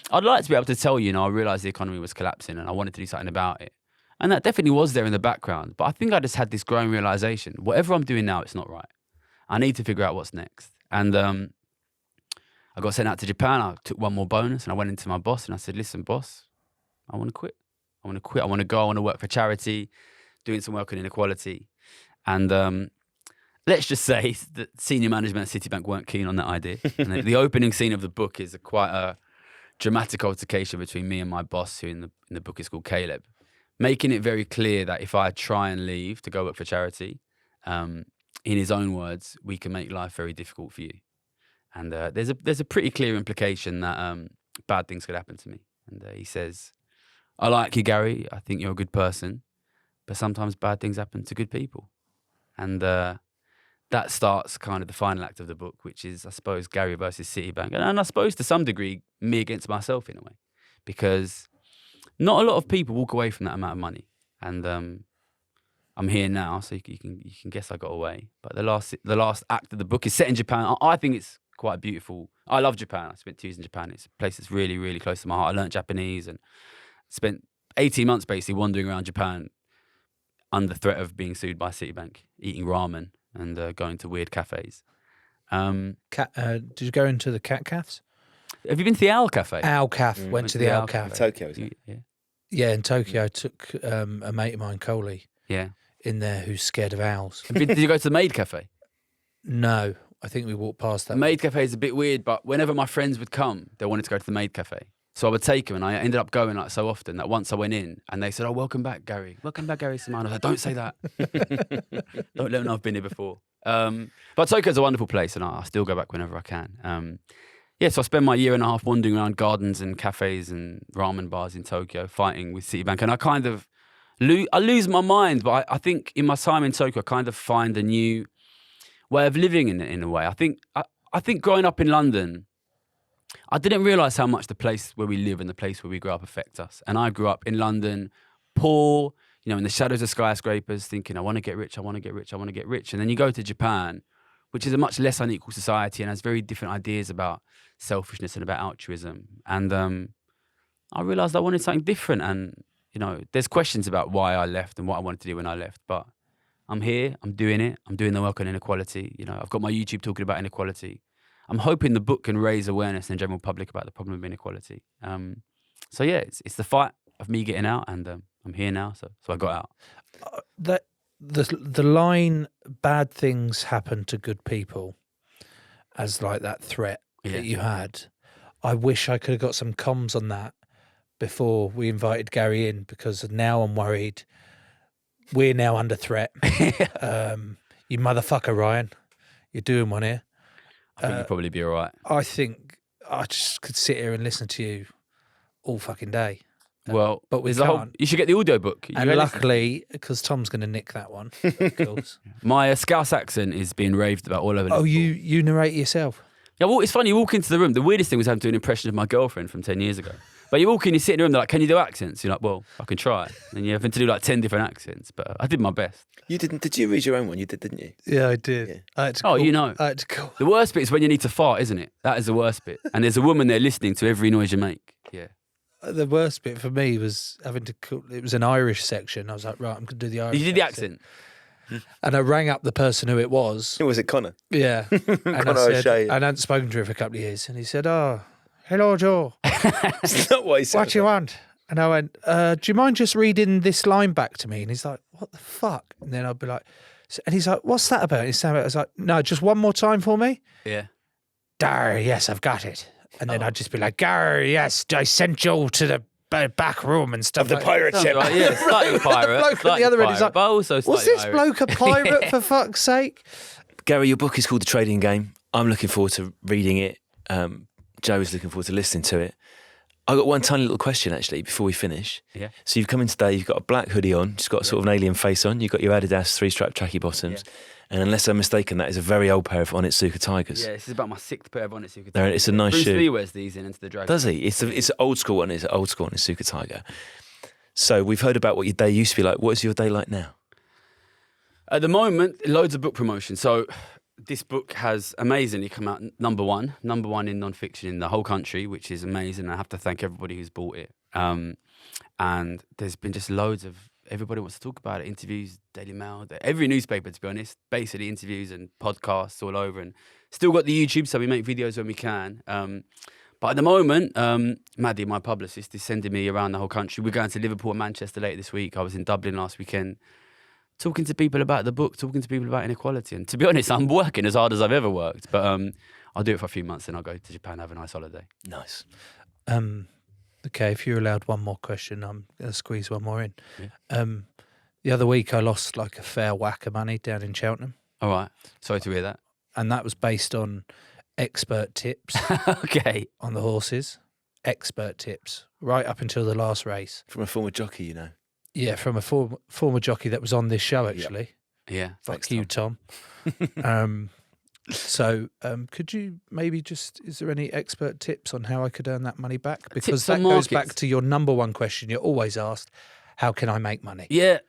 I'd like to be able to tell you, I realized the economy was collapsing, and I wanted to do something about it. And that definitely was there in the background. But I think I just had this growing realization: whatever I'm doing now, it's not right. I need to figure out what's next. And I got sent out to Japan. I took one more bonus, and I went into my boss and I said, "Listen, boss, I want to quit. I want to quit. I want to go. I want to work for charity, doing some work on inequality." And let's just say that senior management at Citi Bank weren't keen on that idea. And the opening scene of the book is quite a dramatic altercation between me and my boss, who in the book is called Caleb, making it very clear that if I try and leave to go work for charity, in his own words, we can make life very difficult for you. And there's a pretty clear implication that bad things could happen to me. And he says, "I like you, Gary. I think you're a good person, but sometimes bad things happen to good people." And that starts kind of the final act of the book, which is, I suppose, Gary versus Citi Bank. And I suppose to some degree, me against myself in a way, because not a lot of people walk away from that amount of money. And I'm here now, so you can guess I got away. But the last act of the book is set in Japan. I think it's quite beautiful. I love Japan. I spent 2 years in Japan. It's a place that's really, really close to my heart. I learned Japanese and spent 18 months basically wandering around Japan under threat of being sued by Citibank, eating ramen and going to weird cafes. Did you go into the cat cafes? Have you been to the Owl Cafe? Owl Caf. Went to the Owl In Caf. Tokyo, is it? Yeah. Yeah, in Tokyo. I took a mate of mine, Coley. Yeah. in there who's scared of owls. Did you go to the Maid Cafe? No, I think we walked past that. The Maid Cafe is a bit weird, but whenever my friends would come, they wanted to go to the Maid Cafe. So I would take them, and I ended up going like so often that once I went in, and they said, "Oh, welcome back, Gary. Welcome back, Gary Simon." I was like, "Don't say that. Don't let them know I've been here before." But Tokyo's a wonderful place, and I still go back whenever I can. Yeah, so I spend my year and a half wandering around gardens and cafes and ramen bars in Tokyo, fighting with Citi Bank, and I kind of lose my mind. But I think in my time in Tokyo, I kind of find a new way of living in a way. I think growing up in London, I didn't realise how much the place where we live and the place where we grew up affect us. And I grew up in London, poor, in the shadows of skyscrapers, thinking, I want to get rich, I want to get rich, I want to get rich. And then you go to Japan, which is a much less unequal society and has very different ideas about selfishness and about altruism. And I realised I wanted something different. And, there's questions about why I left and what I wanted to do when I left. But I'm here, I'm doing it, I'm doing the work on inequality. I've got my YouTube talking about inequality. I'm hoping the book can raise awareness in the general public about the problem of inequality. So yeah, it's the fight of me getting out, and I'm here now, so I got out. The line "bad things happen to good people" as like that threat that you had. I wish I could have got some comms on that before we invited Gary in, because now I'm worried we're now under threat. You motherfucker, Ryan, you're doing one here. I think you'd probably be all right. I think I just could sit here and listen to you all fucking day. Well, but we can't. can't. You should get the audio book. And luckily, because Tom's going to nick that one, of course. My Scouse accent is being raved about all over. Oh, Liverpool. you narrate yourself? Yeah, well, it's funny. You walk into the room. The weirdest thing was having to do an impression of my girlfriend from 10 years ago. But you walk in, you sit in the room, they're like, "Can you do accents?" You're like, "Well, I can try." And you have to do like 10 different accents, but I did my best. You didn't? Did you read your own one? You did, didn't you? Yeah, I did. Yeah. I had to I had to call. The worst bit is when you need to fart, isn't it? That is the worst bit. And there's a woman there listening to every noise you make. Yeah. The worst bit for me was having to call. It was an Irish section. I was like, right, I'm going to do the Irish. You did the accent. And I rang up the person who it was. Was it Connor? Yeah. And Connor I O'Shea. I hadn't spoken to her for a couple of years. And he said, "Oh, hello, Joe. That's not what he said. What do you want?" And I went, "Do you mind just reading this line back to me?" And he's like, "What the fuck?" And then I'd be like, and he's like, "What's that about?" And he's saying, I was like, "No, just one more time for me." Yeah. "Dar, yes, I've got it." And then I'd just be like, "Gar, yes, I sent you to the back room and stuff." Of the like pirate ship. Right, yeah, slightly pirate. Bloke at the other end is like, but also "Was slightly this Irish." bloke a pirate, for fuck's sake?" Gary, your book is called The Trading Game. I'm looking forward to reading it. Joe is looking forward to listening to it. I got one tiny little question actually before we finish. Yeah. So you've come in today, you've got a black hoodie on, just got sort of an alien face on, you've got your Adidas 3-stripe tracky bottoms, and unless I'm mistaken, that is a very old pair of Onitsuka Tigers. Yeah, this is about my 6th pair of Onitsuka. No, it's a nice Bruce shoe. Lee wears these in Into the Dragon. Does he? It's an old school one. It's an old school Onitsuka Tiger. So we've heard about what your day used to be like. What is your day like now? At the moment, loads of book promotion. So this book has amazingly come out number one in non-fiction in the whole country, which is amazing. I have to thank everybody who's bought it. And there's been just loads of, everybody wants to talk about it, interviews, Daily Mail, every newspaper, to be honest, basically interviews and podcasts all over, and still got the YouTube, so we make videos when we can. But at the moment, Maddie, my publicist, is sending me around the whole country. We're going to Liverpool and Manchester later this week. I was in Dublin last weekend, talking to people about the book, talking to people about inequality. And to be honest, I'm working as hard as I've ever worked. But I'll do it for a few months, and I'll go to Japan, have a nice holiday. Nice. Okay, if you're allowed one more question, I'm going to squeeze one more in. Yeah. The other week, I lost like a fair whack of money down in Cheltenham. All right. Sorry to hear that. And that was based on expert tips Okay. on the horses. Expert tips, right up until the last race. From a former jockey, you know. Yeah, from a former jockey that was on this show, actually. Yeah. Fuck Thanks, you, Tom. So could you maybe just, is there any expert tips on how I could earn that money back? Because Tips that on goes markets. back to your number one question you're always asked, how can I make money? Yeah.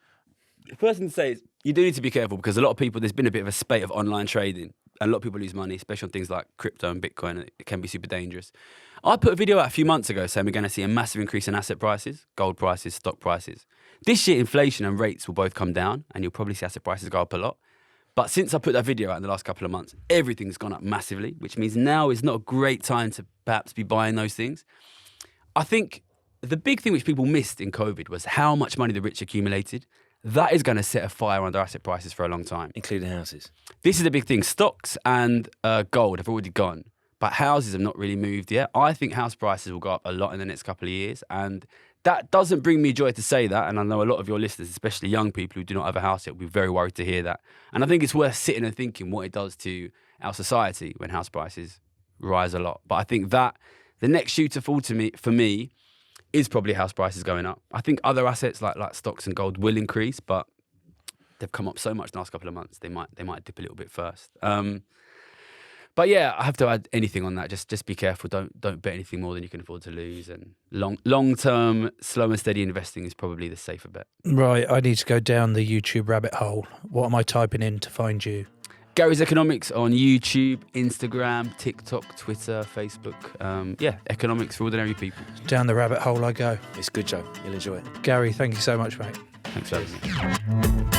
The first thing to say is you do need to be careful, because a lot of people, there's been a bit of a spate of online trading. A lot of people lose money, especially on things like crypto and Bitcoin. It can be super dangerous. I put a video out a few months ago saying we're going to see a massive increase in asset prices, gold prices, stock prices. This year, inflation and rates will both come down, and you'll probably see asset prices go up a lot. But since I put that video out in the last couple of months, everything's gone up massively, which means now is not a great time to perhaps be buying those things. I think the big thing which people missed in COVID was how much money the rich accumulated. that is going to set a fire under asset prices for a long time. Including houses. This is the big thing. Stocks and gold have already gone, but houses have not really moved yet. I think house prices will go up a lot in the next couple of years, and that doesn't bring me joy to say that. And I know a lot of your listeners, especially young people who do not have a house yet, will be very worried to hear that. And I think it's worth sitting and thinking what it does to our society when house prices rise a lot. But I think that the next shoe to fall for me is probably house prices going up. I think other assets like stocks and gold will increase, but they've come up so much in the last couple of months. They might dip a little bit first. But yeah, I have to add anything on that. Just be careful. Don't bet anything more than you can afford to lose. And long term, slow and steady investing is probably the safer bet. Right, I need to go down the YouTube rabbit hole. What am I typing in to find you? Gary's Economics on YouTube, Instagram, TikTok, Twitter, Facebook. Economics for ordinary people. Down the rabbit hole I go. It's good, Joe. You'll enjoy it. Gary, thank you so much, mate. Thanks for having me.